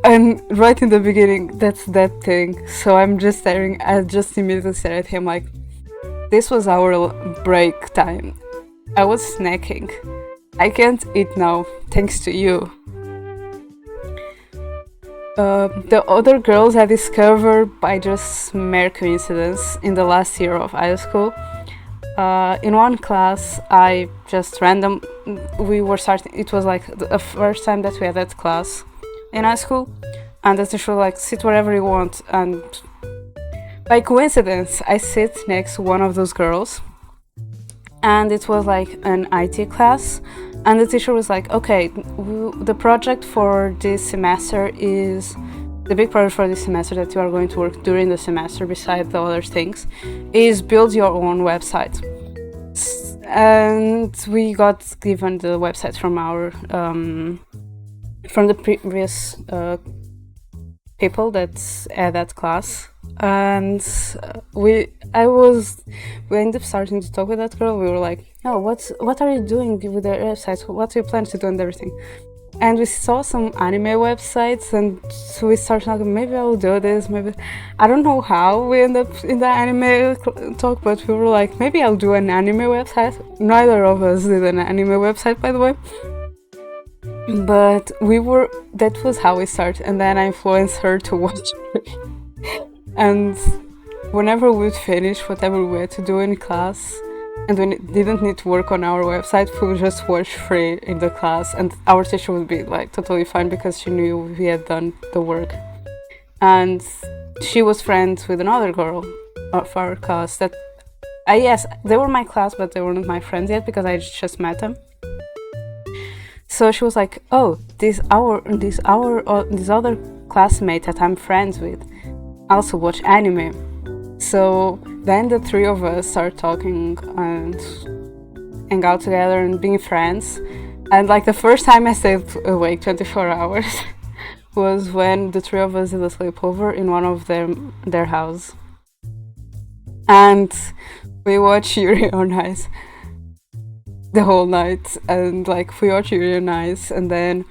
And right in the beginning, that's that thing. So I'm just staring, I just immediately stared at him like, this was our break time. I was snacking. I can't eat now, thanks to you. The other girls I discovered by just mere coincidence in the last year of high school. in one class, I just random. We were starting. It was like the first time that we had that class in high school, and the teacher was like, sit wherever you want. And by coincidence, I sit next to one of those girls, and it was like an IT class. And the teacher was like, okay, the project for this semester is the big project for this semester that you are going to work during the semester, besides the other things, is build your own website. And we got given the website from our from the previous people that had that class, and we ended up starting to talk with that girl. We were like, oh, what are you doing with the website? What do you plan to do and everything? And we saw some anime websites, and so we started talking, maybe I'll do this, maybe. I don't know how we end up in the anime talk, but we were like, maybe I'll do an anime website. Neither of us did an anime website, by the way. But that was how we started, and then I influenced her to watch it. And whenever we'd finish whatever we had to do in class, and we didn't need to work on our website, we would just watch free in the class, and our teacher would be like totally fine because she knew we had done the work. And she was friends with another girl of our class that, yes, they were my class, but they weren't my friends yet because I just met them. So she was like, oh, this other classmate that I'm friends with also watch anime. So then the three of us started talking and hang out together and being friends. And like the first time I stayed awake 24 hours was when the three of us did a sleepover in one of their house. And we watched Yuri on Ice the whole night, and like we watched Yuri on Ice, and then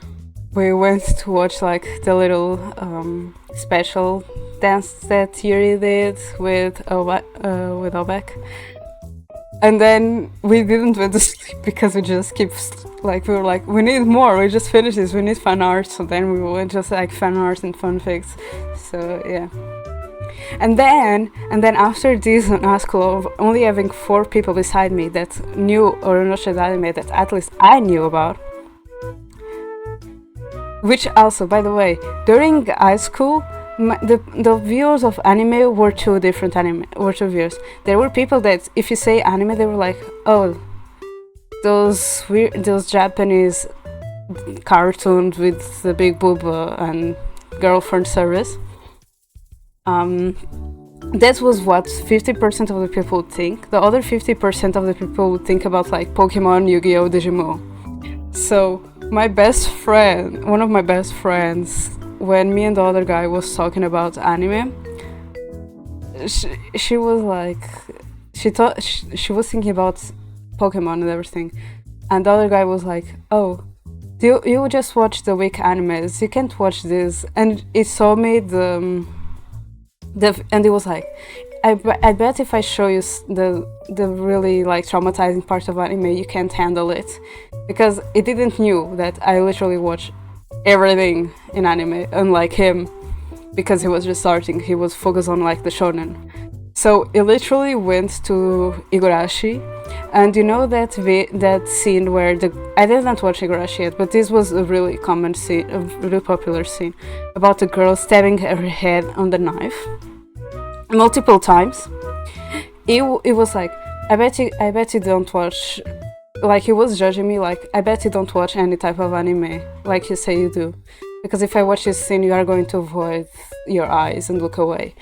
we went to watch like the little special dance that Yuri did with Obek. And then we didn't went to sleep because we just keep like, we were like, we need more, we just finished this, we need fan art. So then we went just like fan art and fanfics. So yeah. And then after this on our school, of only having 4 people beside me that knew Oronoshi anime that at least I knew about. Which also, by the way, during high school, the viewers of anime were two viewers. There were people that if you say anime, they were like, oh, those Japanese cartoons with the big boob and girlfriend service. That was what 50% of the people would think. The other 50% of the people would think about like Pokemon, Yu-Gi-Oh, Digimon. So my best friend, one of my best friends, when me and the other guy was talking about anime, she was like, she thought she was thinking about Pokemon and everything, and the other guy was like, oh, you just watch the weak animes, you can't watch this. And it saw me and it was like, I bet if I show you the really like traumatizing part of anime, you can't handle it, because it didn't knew that I literally watch everything in anime, unlike him, because he was just starting. He was focused on like the shonen. So he literally went to Igarashi, and you know that scene where I didn't watch Igarashi yet, but this was a really common scene, a really popular scene, about the girl stabbing her head on the knife multiple times. It was like, I bet you don't watch. Like, he was judging me like, I bet you don't watch any type of anime like you say you do, because if I watch this scene, you are going to avoid your eyes and look away.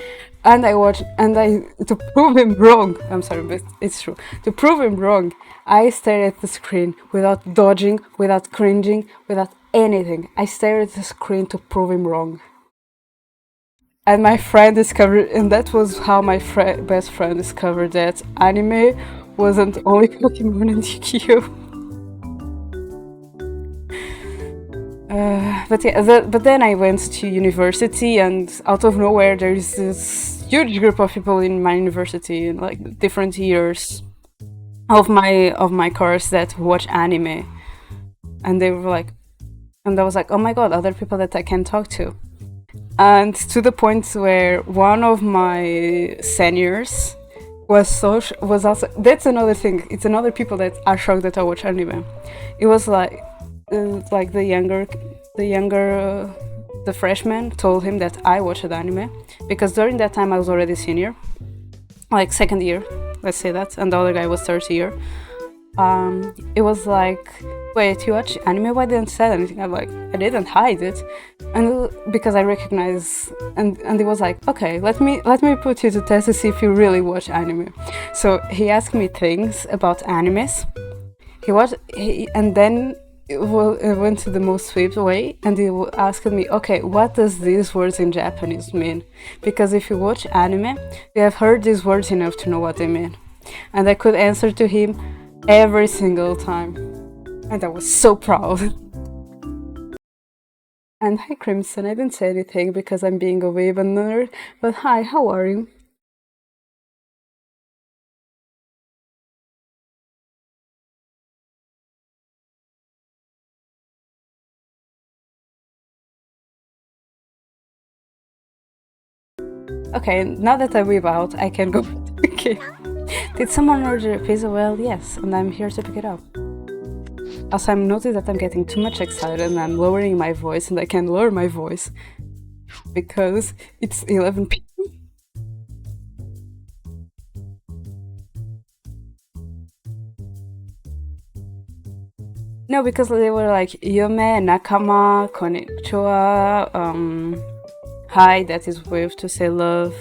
And to prove him wrong, I'm sorry, but it's true. To prove him wrong, I stared at the screen without dodging, without cringing, without anything. I stared at the screen to prove him wrong. And my friend discovered, and that was how my best friend discovered that anime wasn't only Pokemon and Yu-Gi-Oh! But then I went to university, and out of nowhere there's this huge group of people in my university in like different years of my course that watch anime, and they were like, and I was like, oh my god, other people that I can talk to. And to the point where one of my seniors was also, that's another thing. It's another people that are shocked that I watch anime. It was like the freshman told him that I watched anime because during that time I was already senior, like second year, let's say that, and the other guy was third year. It was like, wait, you watch anime? Why didn't you say anything? I'm like, I didn't hide it, and because I recognize, and he was like, okay, let me put you to test to see if you really watch anime. So he asked me things about animes. And then it went to the most sweet way, and he asked me, okay, what does these words in Japanese mean? Because if you watch anime, you have heard these words enough to know what they mean. And I could answer to him every single time. And I was so proud. And hi Crimson, I didn't say anything because I'm being a wave nerd, but hi, how are you? Okay, now that I weave out, I can go. Okay. Did someone order a pizza? Well, yes, and I'm here to pick it up. Also, I'm noticing that I'm getting too much excited and I'm lowering my voice, and I can lower my voice because it's 11 p.m. No, because they were like Yume, Nakama, Konnichiwa, hi, that is wave to say love,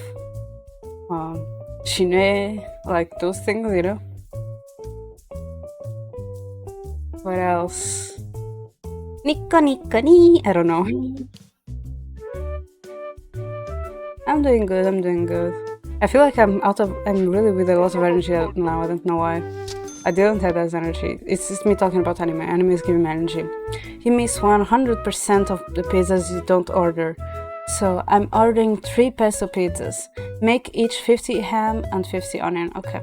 Shine, like those things, you know? What else? Nikka nikka ni, I don't know. I'm doing good, I'm doing good. I feel like I'm really with a lot of energy now, I don't know why. I didn't have that energy. It's just me talking about anime. Anime is giving me energy. You miss 100% of the pizzas you don't order. So I'm ordering 3 peso pizzas. Make each 50 ham and 50 onion. Okay.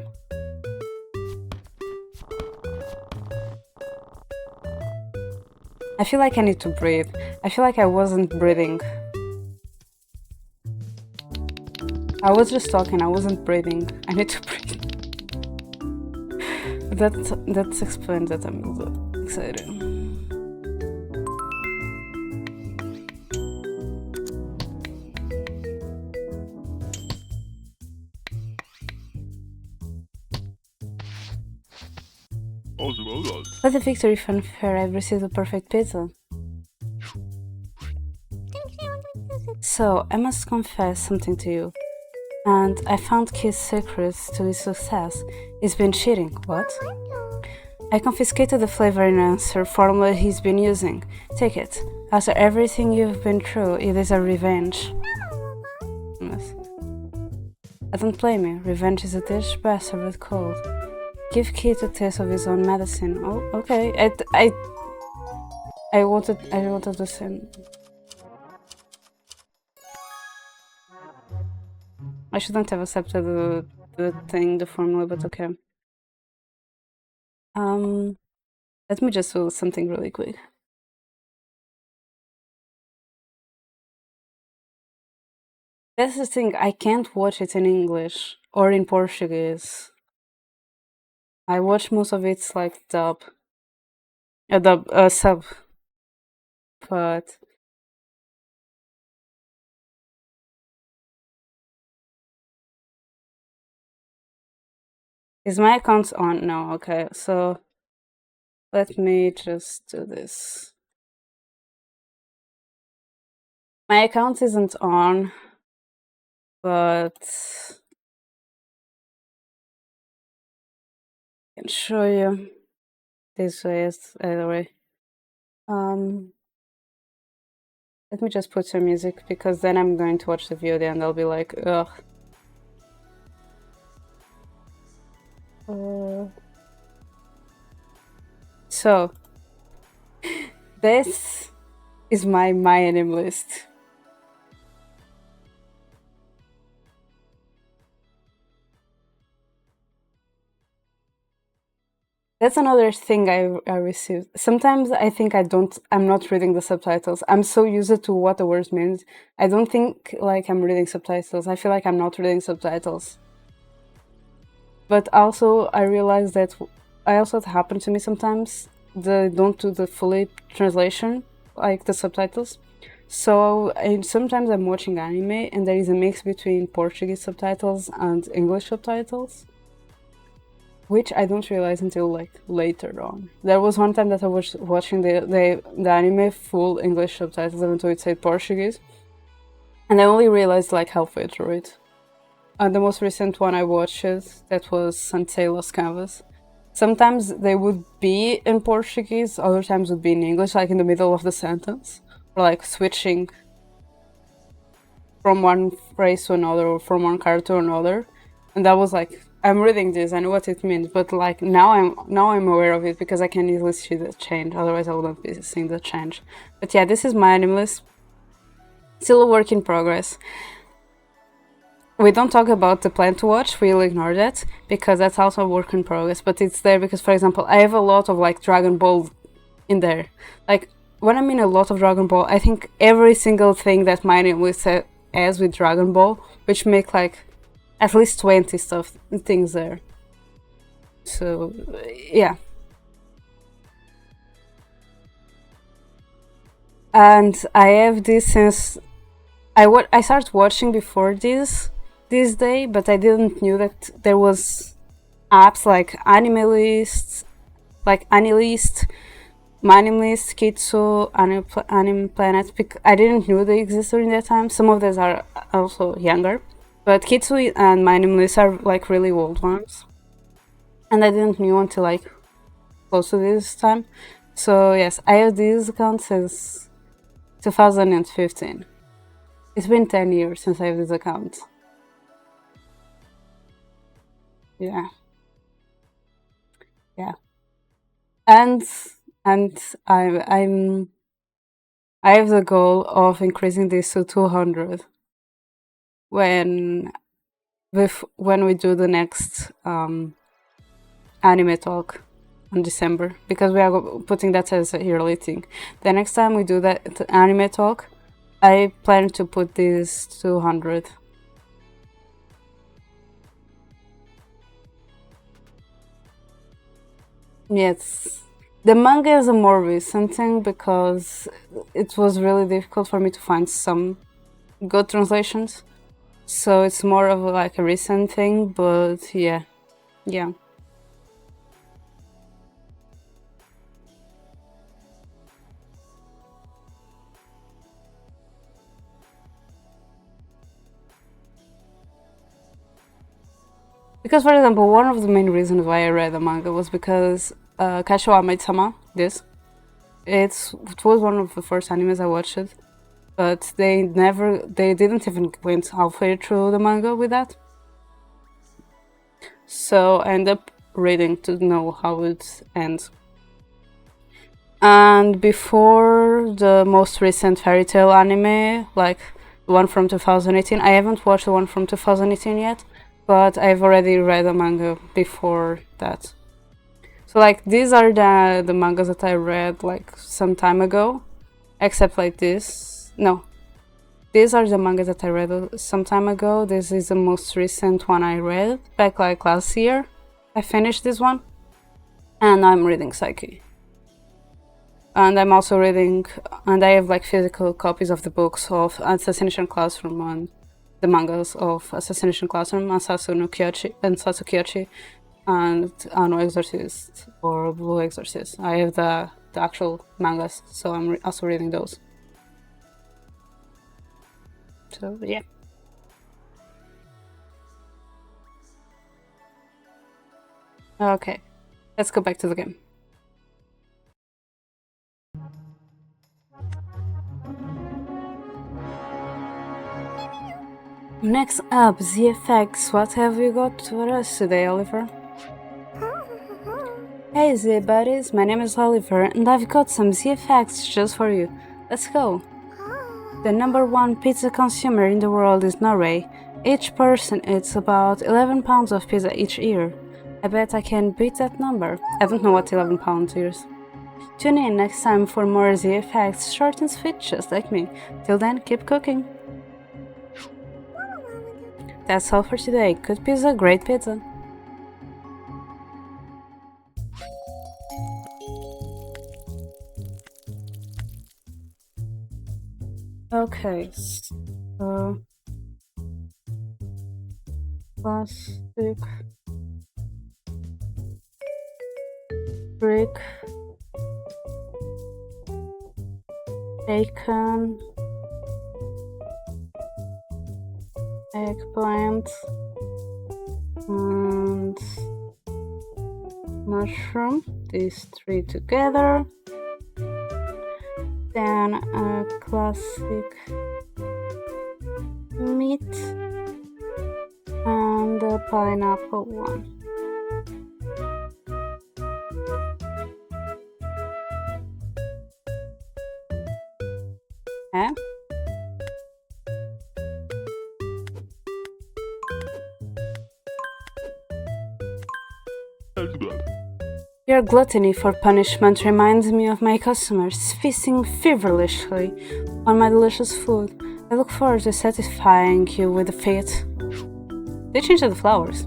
I feel like I need to breathe. I feel like I wasn't breathing. I was just talking, I wasn't breathing. I need to breathe. That explains that I'm excited. For the victory fanfare, I've received a perfect pizza. So, I must confess something to you. And I found Kid's secrets to his success. He's been cheating. What? I confiscated the flavor enhancer formula he's been using. Take it. After everything you've been through, it is a revenge. Yes. I don't blame you. Revenge is a dish best served cold. Give Kid a taste of his own medicine. Oh, okay. I wanted to say. I shouldn't have accepted the formula, but okay. Let me just do something really quick. That's the thing, I can't watch it in English or in Portuguese. I watch most of it like sub, but is my account on? No, okay, so let me just do this. My account isn't on, but I can show you this way either way. Let me just put some music because then I'm going to watch the video and I'll be like, ugh. So this is my anime list. That's another thing I received. Sometimes I think I'm not reading the subtitles. I'm so used to what the words mean. I don't think like I'm reading subtitles. I feel like I'm not reading subtitles. But also I realized that I also it happened to me sometimes. They don't do the fully translation, like the subtitles. So sometimes I'm watching anime and there is a mix between Portuguese subtitles and English subtitles, which I don't realize until like later on. There was one time that I was watching the anime full English subtitles, even though it said Portuguese, and I only realized like halfway through it. And the most recent one I watched, that was Santei Los Canvas. Sometimes they would be in Portuguese, other times would be in English, like in the middle of the sentence, or like switching from one phrase to another or from one card to another. And that was like, I'm reading this, I know what it means, but like now I'm aware of it because I can easily see the change. Otherwise, I wouldn't be seeing the change. But yeah, this is my anime list. Still a work in progress. We don't talk about the plan to watch, we'll ignore that, because that's also a work in progress, but it's there because, for example, I have a lot of like Dragon Ball in there. Like, when I mean a lot of Dragon Ball, I think every single thing that my name list has with Dragon Ball, which make like at least 20 things there. So, yeah. And I have this since I started watching before this day, but I didn't knew that there was apps like Anime List, like Anilist, Manimlist, Kitsu, Anime Planet. I didn't know they existed in that time. Some of those are also younger, but Kitsu and Manimlist are like really old ones, and I didn't know until like close to this time. So yes, I have this account since 2015. It's been 10 years since I have this account. Yeah. Yeah. And I have the goal of increasing this to 200 when we do the next anime talk in December, because we are putting that as a yearly thing. The next time we do that anime talk, I plan to put this 200. Yes. The manga is a more recent thing because it was really difficult for me to find some good translations. So it's more of like a recent thing, but yeah. Yeah. Because, for example, one of the main reasons why I read the manga was because Kashiwa Maid-sama, it was one of the first animes I watched, but they didn't even went halfway through the manga with that. So I ended up reading to know how it ends. And before the most recent Fairy Tail anime, like the one from 2018, I haven't watched the one from 2018 yet, but I've already read the manga before that. So like these are the mangas that I read like some time ago, except like this. No, these are the mangas that I read some time ago. This is the most recent one I read back like last year. I finished this one, and I'm reading Psyche. And I'm also reading, and I have like physical copies of the books of Assassination Classroom and the mangas of Assassination Classroom, Asasu no Kyochi and Satsukiyoshi, and Ano Exorcist or Blue Exorcist. I have the actual mangas, so I'm also reading those. So yeah. Okay, let's go back to the game. Next up, ZFX. What have you got for us today, Oliver? Hey Z buddies, my name is Oliver and I've got some ZFX just for you. Let's go! The #1 pizza consumer in the world is Norway. Each person eats about 11 pounds of pizza each year. I bet I can beat that number. I don't know what 11 pounds is. Tune in next time for more ZFX short and sweet just like me. Till then, keep cooking! That's all for today. Good pizza, great pizza! Okay, so plastic brick, bacon, eggplant, and mushroom. These three together. Then a classic meat and a pineapple one. Okay. Your gluttony for punishment reminds me of my customers feasting feverishly on my delicious food. I look forward to satisfying you with a feast. They changed the flowers.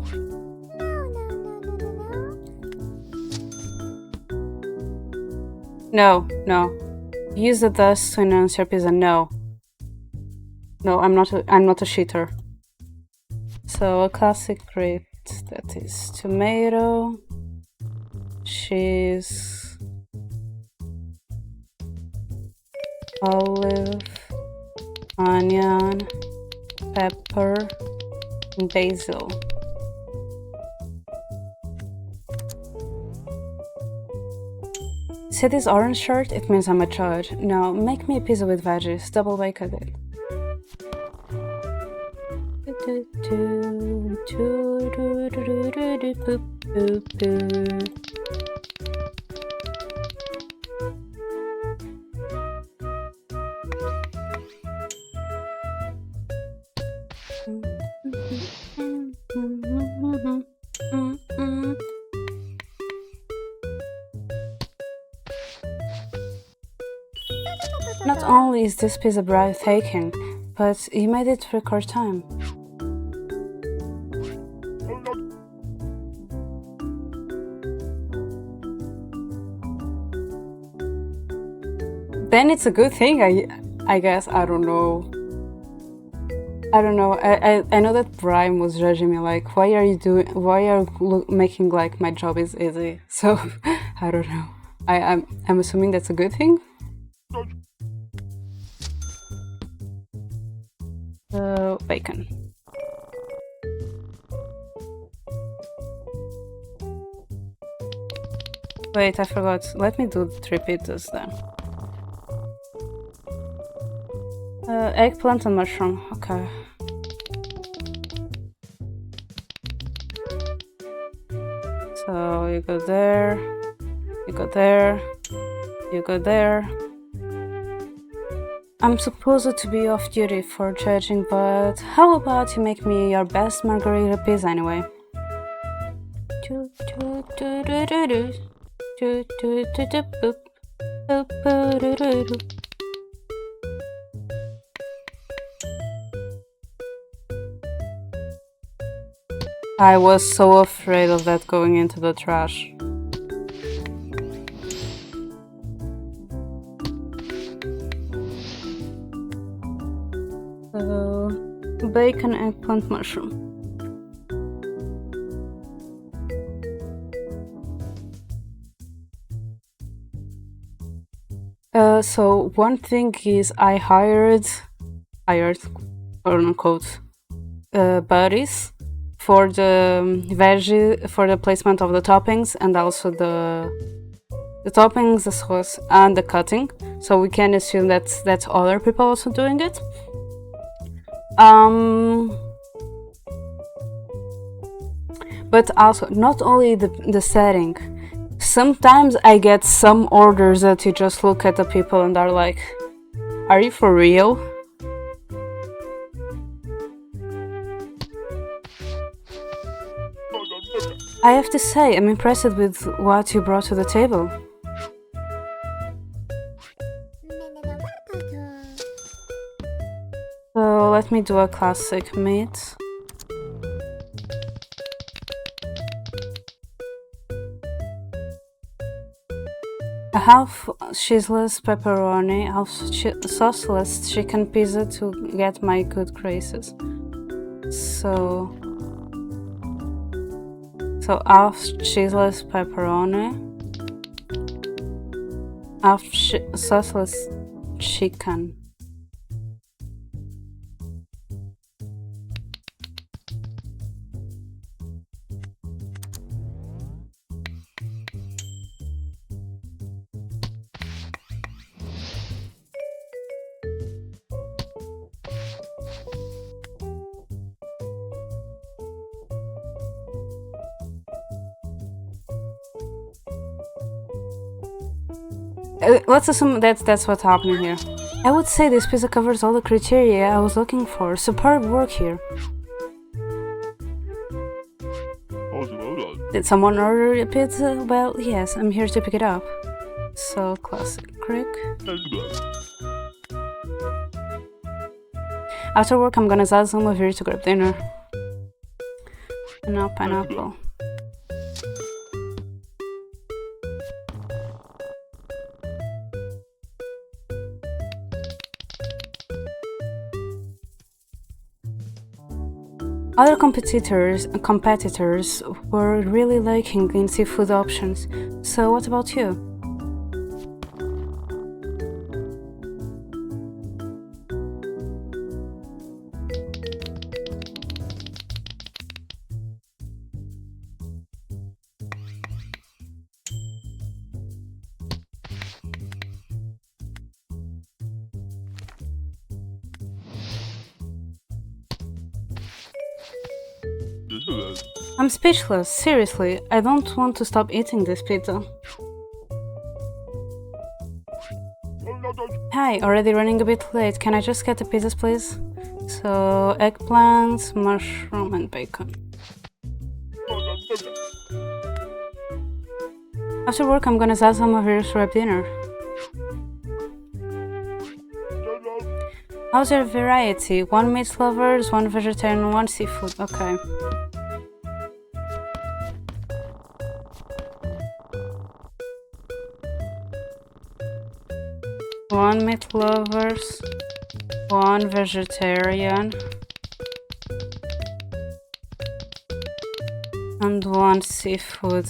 No. Use the dust to announce your pizza. No, I'm not a cheater. So a classic grate that is tomato, cheese, olive, onion, pepper, and basil. See this orange shirt? It means I'm a judge. Now make me a pizza with veggies, double bacon it. Not only is this pizza breathtaking, but you made it record time. Then it's a good thing, I guess. I don't know. I know that Brian was judging me like, why are you making like my job is easy? So I don't know. I'm assuming that's a good thing. Bacon. Wait, I forgot. Let me do 3 pizzas then. Eggplant and mushroom. Okay. So you go there, you go there, you go there. I'm supposed to be off duty for judging, but how about you make me your best margarita pizza anyway? I was so afraid of that going into the trash. Bacon, eggplant, mushroom. So one thing is I hired quote unquote buddies for the veggie, for the placement of the toppings and also the toppings, the sauce, and the cutting. So we can assume that's other people also doing it. But also not only the setting. Sometimes I get some orders that you just look at the people and are like, are you for real? I have to say, I'm impressed with what you brought to the table. So let me do a classic meat. A half cheeseless pepperoni, half sauceless chicken pizza to get my good graces. So half cheeseless pepperoni, half sauceless chicken. Let's assume that's what's happening here. I would say this pizza covers all the criteria I was looking for. Superb work here. Did someone order a pizza? Well, yes, I'm here to pick it up. So, classic crick. After work, I'm gonna zazzle over here to grab dinner. No pineapple. Other competitors were really liking in seafood options. So what about you? I'm speechless, seriously. I don't want to stop eating this pizza. Hi, already running a bit late. Can I just get the pizzas, please? So, eggplant, mushroom, and bacon. After work, I'm gonna zazzle over here for dinner. How's your variety? 1 meat lovers, 1 vegetarian, 1 seafood. Okay. One meat lovers, 1 vegetarian, and 1 seafood.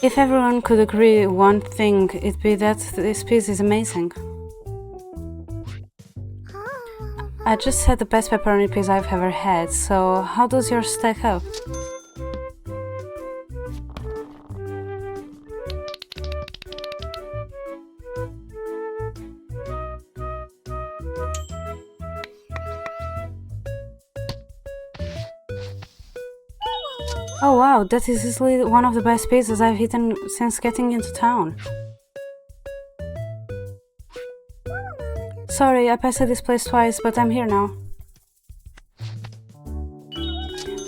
If everyone could agree one thing, it'd be that this pizza is amazing. I just had the best pepperoni pizza I've ever had, so how does yours stack up? Oh wow, that is easily one of the best pizzas I've eaten since getting into town. Sorry, I passed this place twice, but I'm here now.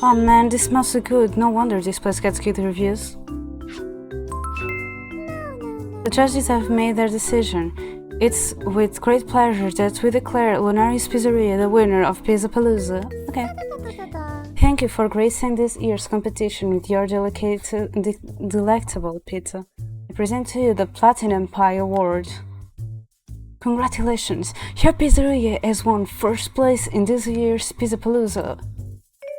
Oh man, this smells so good. No wonder this place gets good reviews. The judges have made their decision. It's with great pleasure that we declare Lunari's Pizzeria the winner of Pizzapalooza. Okay. Thank you for gracing this year's competition with your delectable pizza. I present to you the Platinum Pie Award. Congratulations! Your pizzeria has won first place in this year's Pizzapalooza.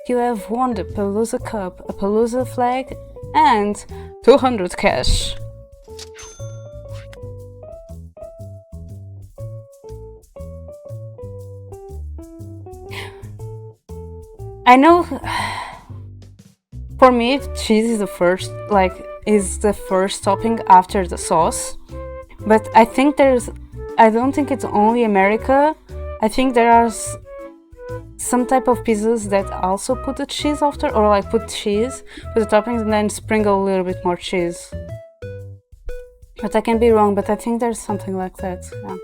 You have won the Palooza Cup, a Palooza flag, and 200 cash. I know, for me, cheese is the first topping after the sauce. But I don't think it's only America I think there are some type of pizzas that also put the cheese after, or like put cheese, put the toppings, and then sprinkle a little bit more cheese. But I can be wrong, but I think there's something like that, yeah.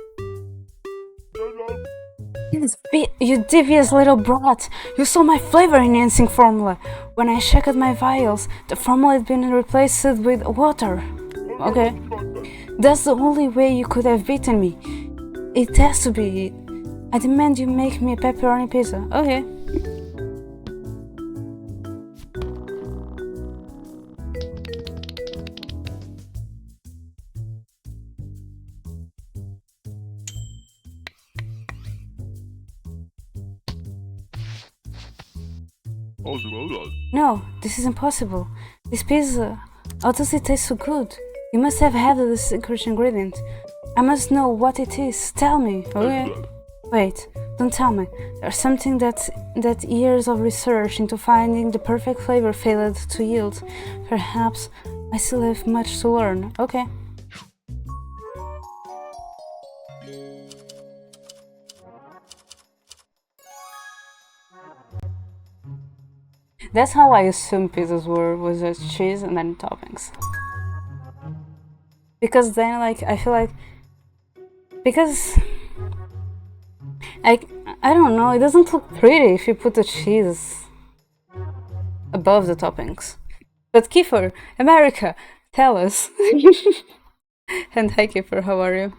You devious little brat! You saw my flavor enhancing formula! When I checked my vials, the formula had been replaced with water. Okay. That's the only way you could have beaten me. It has to be it. I demand you make me a pepperoni pizza. Okay. No, this is impossible. This pizza, how does it taste so good? You must have had the secret ingredient. I must know what it is. Tell me. Okay. Wait, don't tell me. There's something that years of research into finding the perfect flavor failed to yield. Perhaps I still have much to learn. Okay. That's how I assumed pizzas were, was just cheese and then toppings. Because then, like, I feel like... Because... I don't know, it doesn't look pretty if you put the cheese above the toppings. But Kiefer, America, tell us. And hi Kiefer, how are you?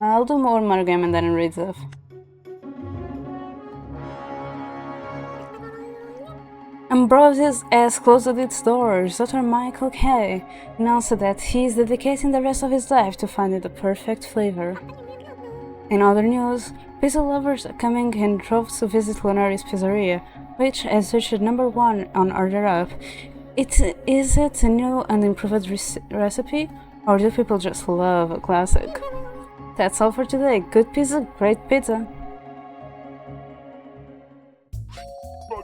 I'll do more game and then read stuff. Ambrosius has closed its doors. Dr. Michael K. announced that he is dedicating the rest of his life to finding the perfect flavor. In other news, pizza lovers are coming in droves to visit Lunari's Pizzeria, which has reached #1 on Order Up. Is it a new and improved recipe, or do people just love a classic? That's all for today. Good pizza, great pizza.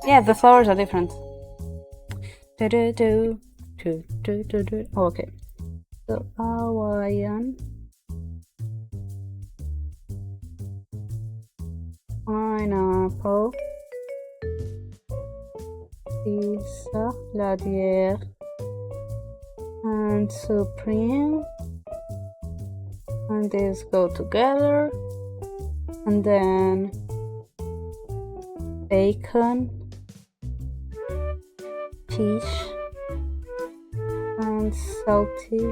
Yeah, the flowers are different. Oh, okay. So Hawaiian, pineapple, pizza, Ladier, and supreme. And these go together. And then bacon, fish, and salty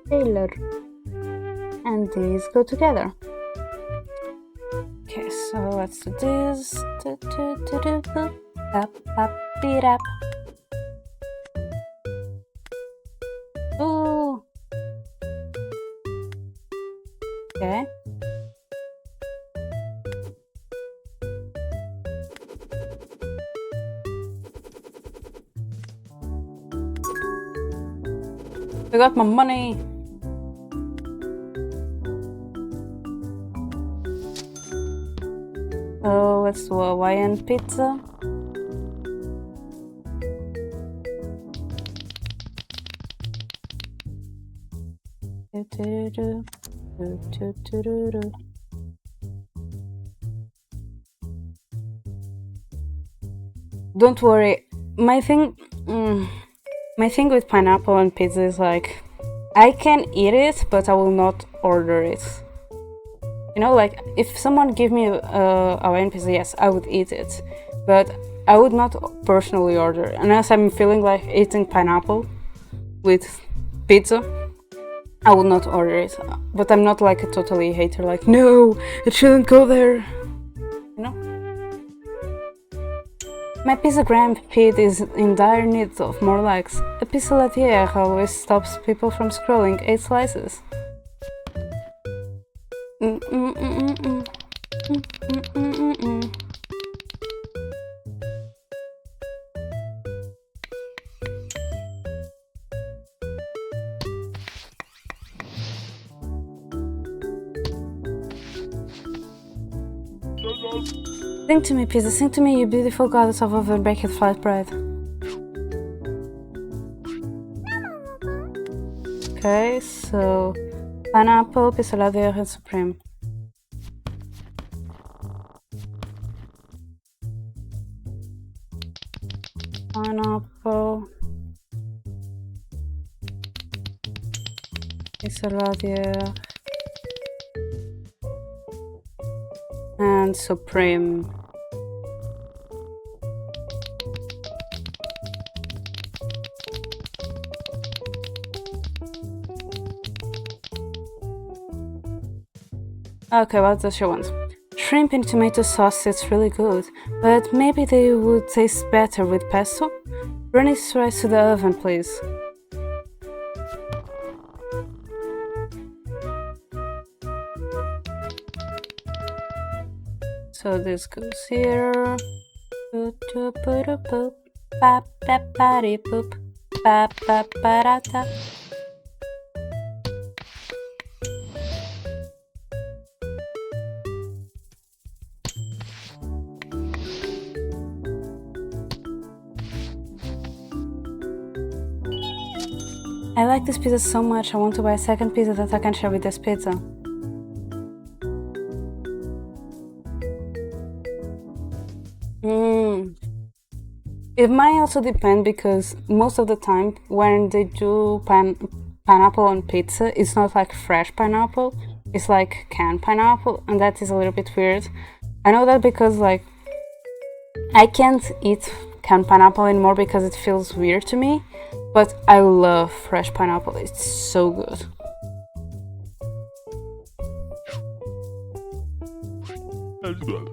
Taylor, and these go together. Okay, so let's do this. Up. Ooh. Okay. I got my money. So let's do a Hawaiian pizza. Don't worry, my thing with pineapple and pizza is like, I can eat it, but I will not order it. You know, like, if someone give me a Hawaiian pizza, yes, I would eat it, but I would not personally order it, unless I'm feeling like eating pineapple with pizza. I would not order it, but I'm not like a totally hater, like, no, it shouldn't go there, you know? My pizzagram feed is in dire need of more likes. A pizza Latier always stops people from scrolling 8 slices. Sing to me, pizza, sing to me, you beautiful goddess of overbaked flatbread. Okay, so pineapple, pissaladière, and supreme. Pineapple, pissaladière, and supreme. Okay, what does she want? Shrimp in tomato sauce is really good, but maybe they would taste better with pesto? Run these rice to the oven, please. So this goes here. I like this pizza so much, I want to buy a second pizza that I can share with this pizza. It might also depend because most of the time when they do pineapple on pizza, it's not like fresh pineapple, it's like canned pineapple, and that is a little bit weird. I know that because like I can't eat canned pineapple anymore because it feels weird to me, but I love fresh pineapple, it's so good. That's good.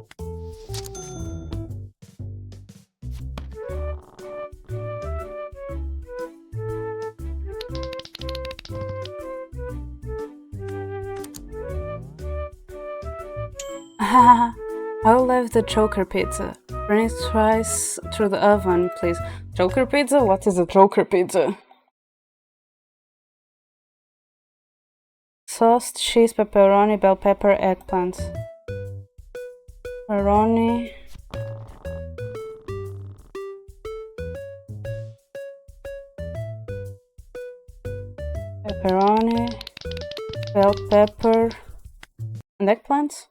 I love the choker pizza. Run it twice through the oven, please. Choker pizza? What is a choker pizza? Sauce, cheese, pepperoni, bell pepper, eggplant. Pepperoni. Pepperoni, bell pepper, and eggplant?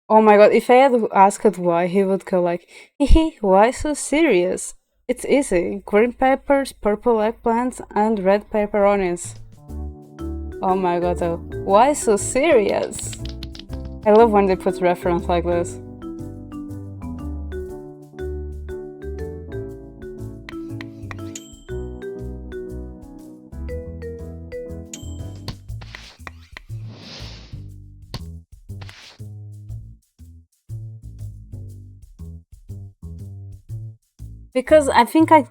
Oh my god, if I had asked why, he would go like, hehe, why so serious? It's easy. Green peppers, purple eggplants, and red pepperonis. Oh my god, though. Why so serious? I love when they put reference like this. Because I think I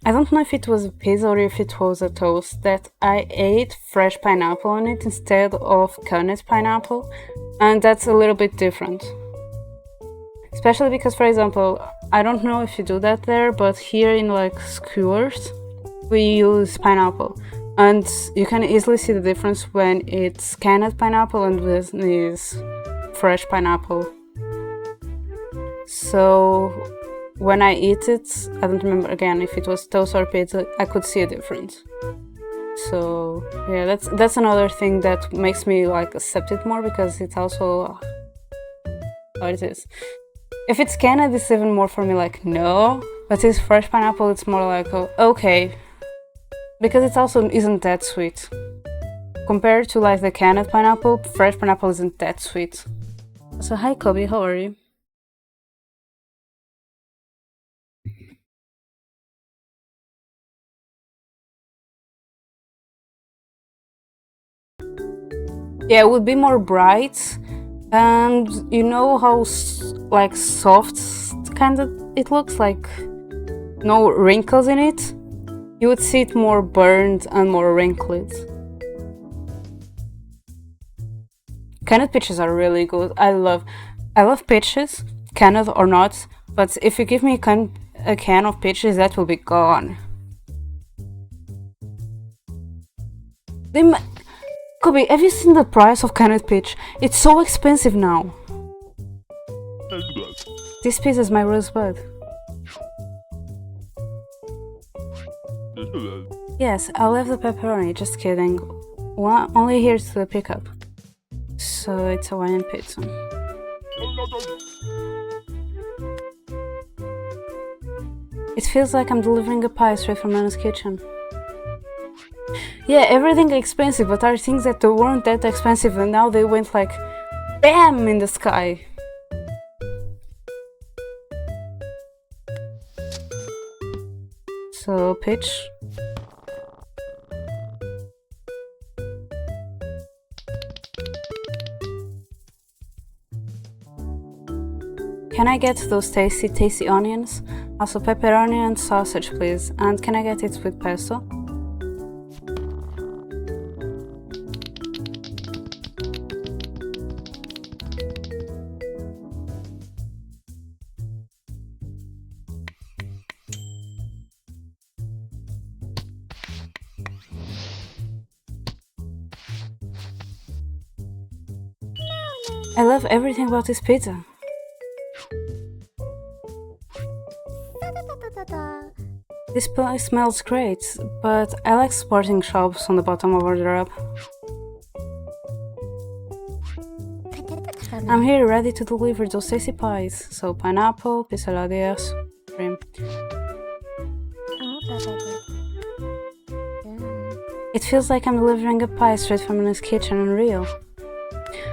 don't know if it was a pizza or if it was a toast that I ate fresh pineapple on it instead of canned pineapple, and that's a little bit different. Especially because, for example, I don't know if you do that there, but here in like skewers, we use pineapple, and you can easily see the difference when it's canned pineapple and with this fresh pineapple. So when I eat it, I don't remember again if it was toast or pizza, I could see a difference. So yeah, that's another thing that makes me like accept it more, because it's also how it is. If it's canned, it's even more for me like no, but it's fresh pineapple, it's more like oh, okay, because it also isn't that sweet. Compared to like the canned pineapple, fresh pineapple isn't that sweet. So hi Kobe, how are you? Yeah, it would be more bright, and you know how like soft kind of it looks, like no wrinkles in it. You would see it more burned and more wrinkled. Canned peaches are really good. I love peaches, canned or not. But if you give me a can of peaches, that will be gone. Kobe, have you seen the price of canned peach? It's so expensive now. That's good. This piece is my rosebud. This Yes, I'll have the pepperoni, just kidding. Only here to the pickup. So it's a wine and pizza. It feels like I'm delivering a pie straight from Nana's kitchen. Yeah, everything expensive, but are things that weren't that expensive and now they went like BAM in the sky. So, pitch. Can I get those tasty onions? Also pepperoni and sausage, please. And can I get it with pesto? I love everything about this pizza. This place smells great, but I like sporting shops on the bottom of our drop. I'm here ready to deliver those tasty pies. So pineapple, quesadillas, cream. It feels like I'm delivering a pie straight from his kitchen, unreal.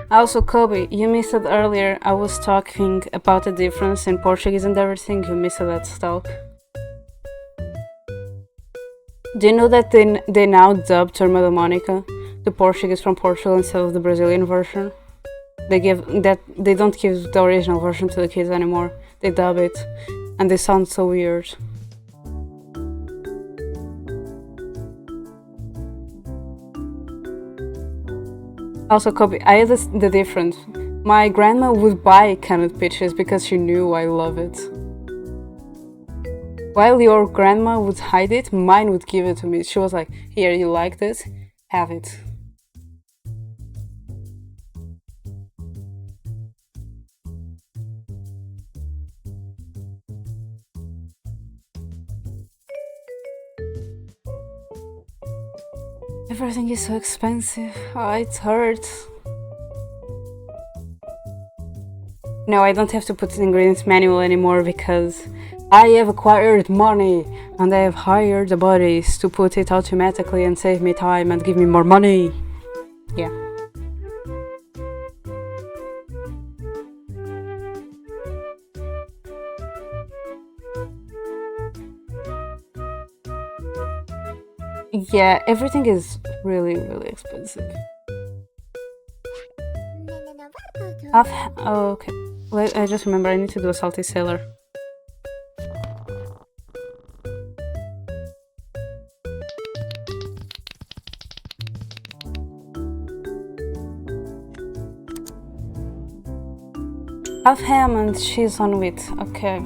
Also, Kobe, you missed it earlier. I was talking about the difference in Portuguese and everything. You missed that stuff. Do you know that they now dub Turma da Monica, the Portuguese from Portugal, instead of the Brazilian version? They don't give the original version to the kids anymore. They dub it, and they sound so weird. Also, Kobe, I had the difference. My grandma would buy canned peaches because she knew I love it. While your grandma would hide it, mine would give it to me. She was like, here, you like this? Have it. Everything is so expensive. Oh, it hurts. No, I don't have to put the ingredients manual anymore because I have acquired money and I have hired the buddies to put it automatically and save me time and give me more money. Yeah. Yeah, everything is really, really expensive. Oh, okay. Wait, I just remember I need to do a salty sailor. Half ham and cheese on wheat. Okay.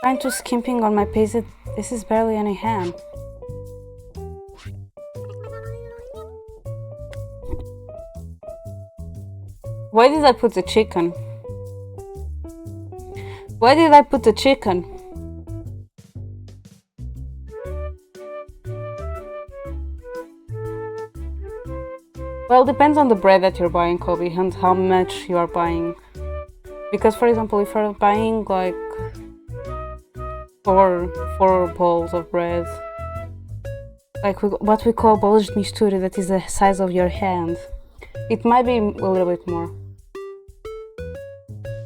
Trying to skimping on my pizza. This is barely any ham. Why did I put the chicken? Why did I put the chicken? Well, depends on the bread that you're buying, Kobe, and how much you are buying. Because, for example, if you're buying like four balls of bread, like what we call bolos de mistura, that is the size of your hand, it might be a little bit more.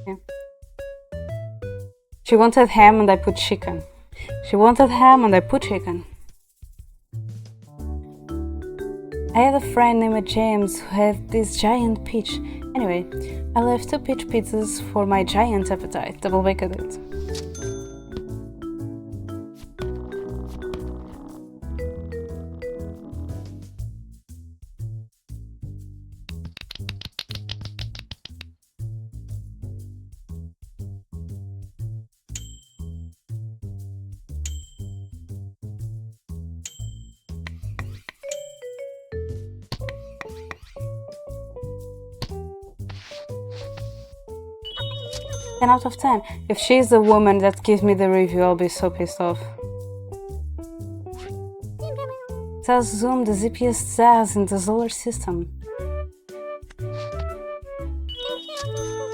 Yeah. She wanted ham and I put chicken. She wanted ham and I put chicken. I had a friend named James who had this giant peach. Anyway, I left 2 peach pizzas for my giant appetite. Double baked it. 10 out of 10. If she's the woman that gives me the review, I'll be so pissed off. Says Zoom, the ZPS says in the solar system.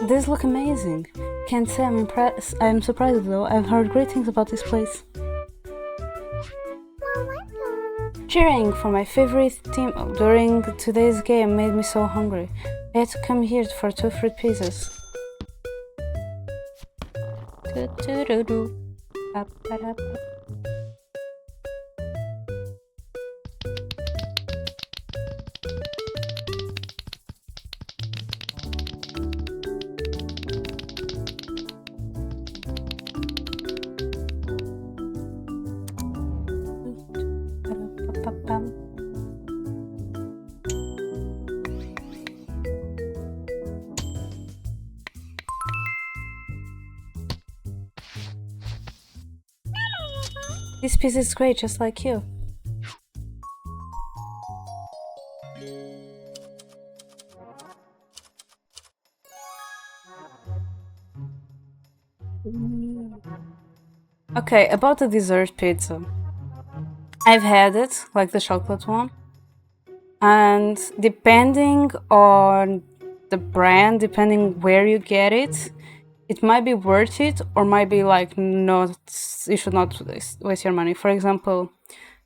These look amazing. Can't say I'm impressed. I'm surprised though. I've heard great things about this place. Cheering for my favorite team during today's game made me so hungry. I had to come here for 2 free pizzas. This piece is great, just like you. Okay, about the dessert pizza. I've had it, like the chocolate one. And depending on the brand, depending where you get it, it might be worth it or might be like not, you should not waste your money. For example,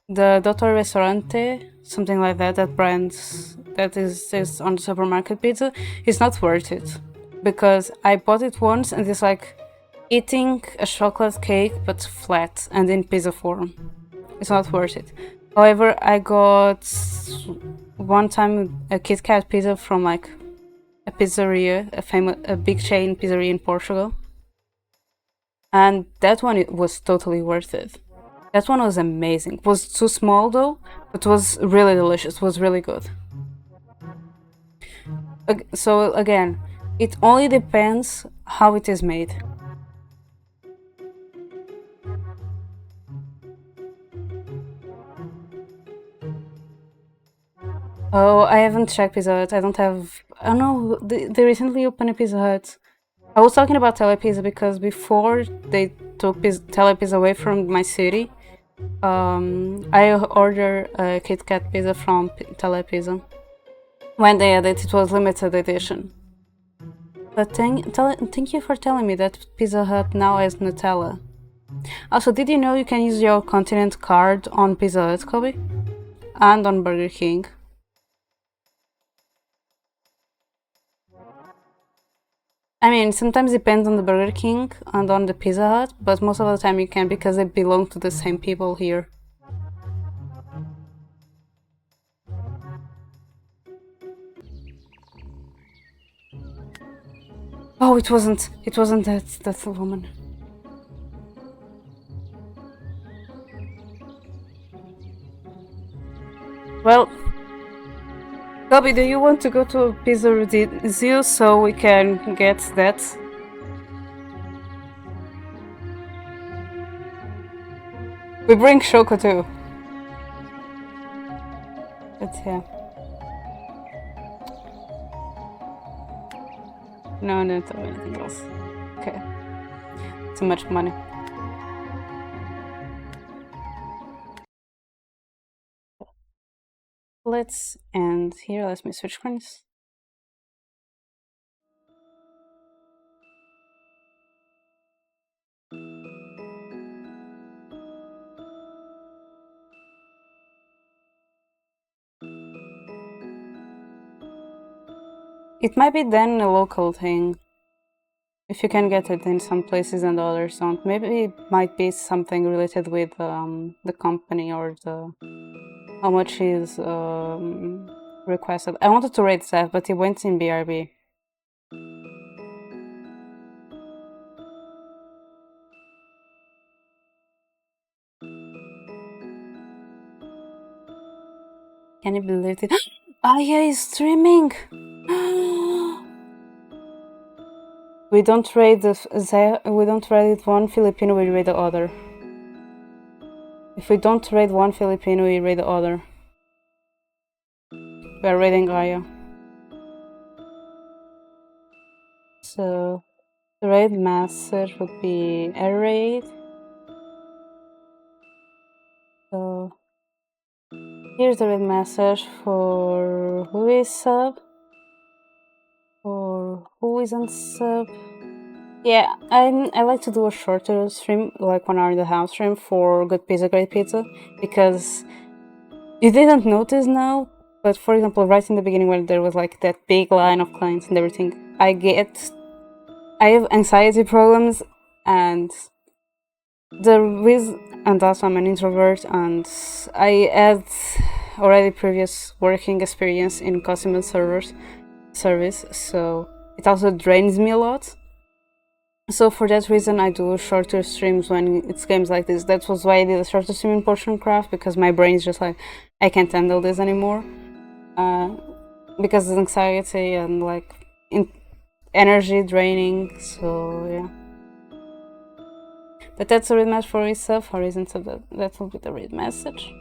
the Dottor Restaurante, something like that, that brand that is on the supermarket pizza, is not worth it. Because I bought it once and it's like eating a chocolate cake but flat and in pizza form. It's not worth it. However, I got one time a Kit Kat pizza from like a pizzeria, a big chain pizzeria in Portugal, and that one it was totally worth it. That one was amazing. It was too small though, but it was really delicious. It was really good. So again, it only depends how it is made. Oh, I haven't checked Pizza Hut. I don't have. I don't know. They recently opened a Pizza Hut. I was talking about Telepizza because before they took Telepizza away from my city, I ordered a Kit Kat pizza from Telepizza. When they had it, it was limited edition. But thank you for telling me that Pizza Hut now has Nutella. Also, did you know you can use your continent card on Pizza Hut, Kobe? And on Burger King? I mean, sometimes it depends on the Burger King and on the Pizza Hut, but most of the time you can because they belong to the same people here. Oh, it wasn't that woman. Well, Kobe, do you want to go to Pizza Zoo so we can get that? We bring Shoko too. But yeah. No, not anything else. Okay. Too much money. Let's end here. Let me switch screens. It might be then a local thing. If you can get it in some places and others don't. Maybe it might be something related with the company or the how much is requested. I wanted to rate that, but it went in BRB. Can you believe it? Ah, yeah, he's streaming. We don't rate it one Filipino, we rate the other. If we don't rate one Filipino, we rate the other. We are rating Aya. So The raid message would be a raid. So here's the raid message for who is sub, or who isn't sub. Yeah, I like to do a shorter stream, like 1 hour and a half stream for good pizza, great pizza, because you didn't notice now, but for example, right in the beginning when there was like that big line of clients and everything, I have anxiety problems, and and also I'm an introvert, and I had already previous working experience in customer service, so it also drains me a lot. So for that reason, I do shorter streams when it's games like this. That was why I did a shorter stream in Potion Craft, because my brain is just like, I can't handle this anymore. Because of anxiety and like energy draining. So yeah. But that's a read message for itself, or isn't so that will be the read message.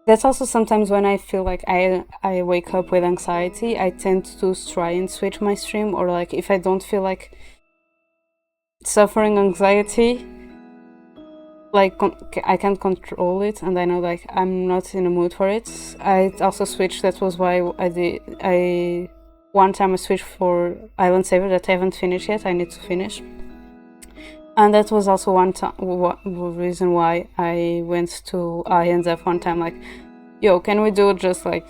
That's also sometimes when I feel like I wake up with anxiety, I tend to try and switch my stream, or like if I don't feel like suffering anxiety, like I can't control it, and I know like I'm not in a mood for it, I also switch. That was why one time I switched for Island Saver that I haven't finished yet. I need to finish. And that was also one reason why I went to INZF one time, like, yo, can we do just like,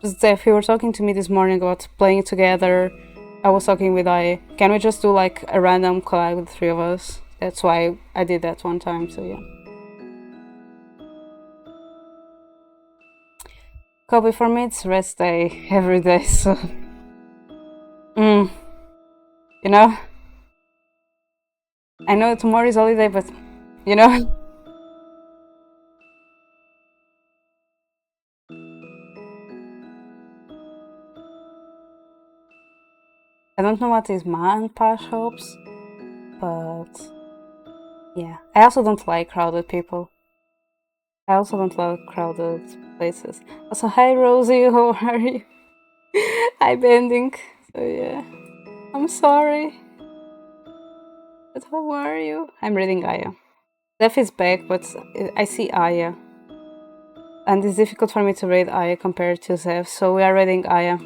Zeph, you were talking to me this morning about playing together. I was talking with I. Can we just do like a random collab with the three of us? That's why I did that one time, so yeah. Kobe, for me it's rest day every day, so... You know? I know tomorrow is holiday, but, you know? I don't know what is Ma and Pa shops, but... yeah. I also don't like crowded people. I also don't like crowded places. Also, hi Rosie, how are you? Hi Bending. So yeah. I'm sorry. But how are you? I'm reading Aya. Zeph is back, but I see Aya. And it's difficult for me to read Aya compared to Zeph, so we are reading Aya.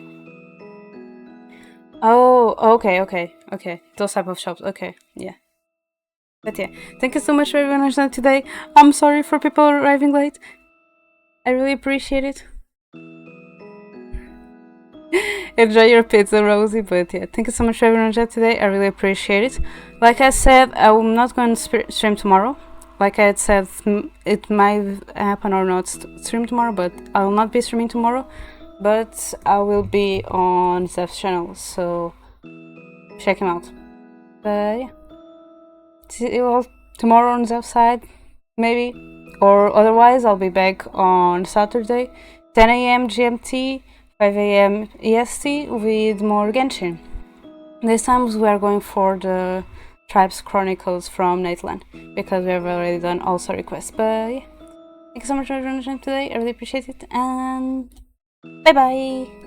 Oh, okay. Those type of shops, okay, yeah. But yeah, thank you so much for everyone who's done today. I'm sorry for people arriving late. I really appreciate it. Enjoy your pizza, Rosie. But yeah, thank you so much for everyone who's done today. I really appreciate it. Like I said, I'm not going to stream tomorrow. Like I had said, it might happen or not stream tomorrow, but I will not be streaming tomorrow. But I will be on Zeph's channel, so check him out. But yeah, see you all tomorrow on Zeph's side, maybe. Or otherwise, I'll be back on Saturday, 10 AM GMT, 5 AM EST with more Genshin. This time we are going for the Tribes Chronicles from Nateland, because we have already done also requests. But yeah, thank you so much for joining today. I really appreciate it, and bye bye.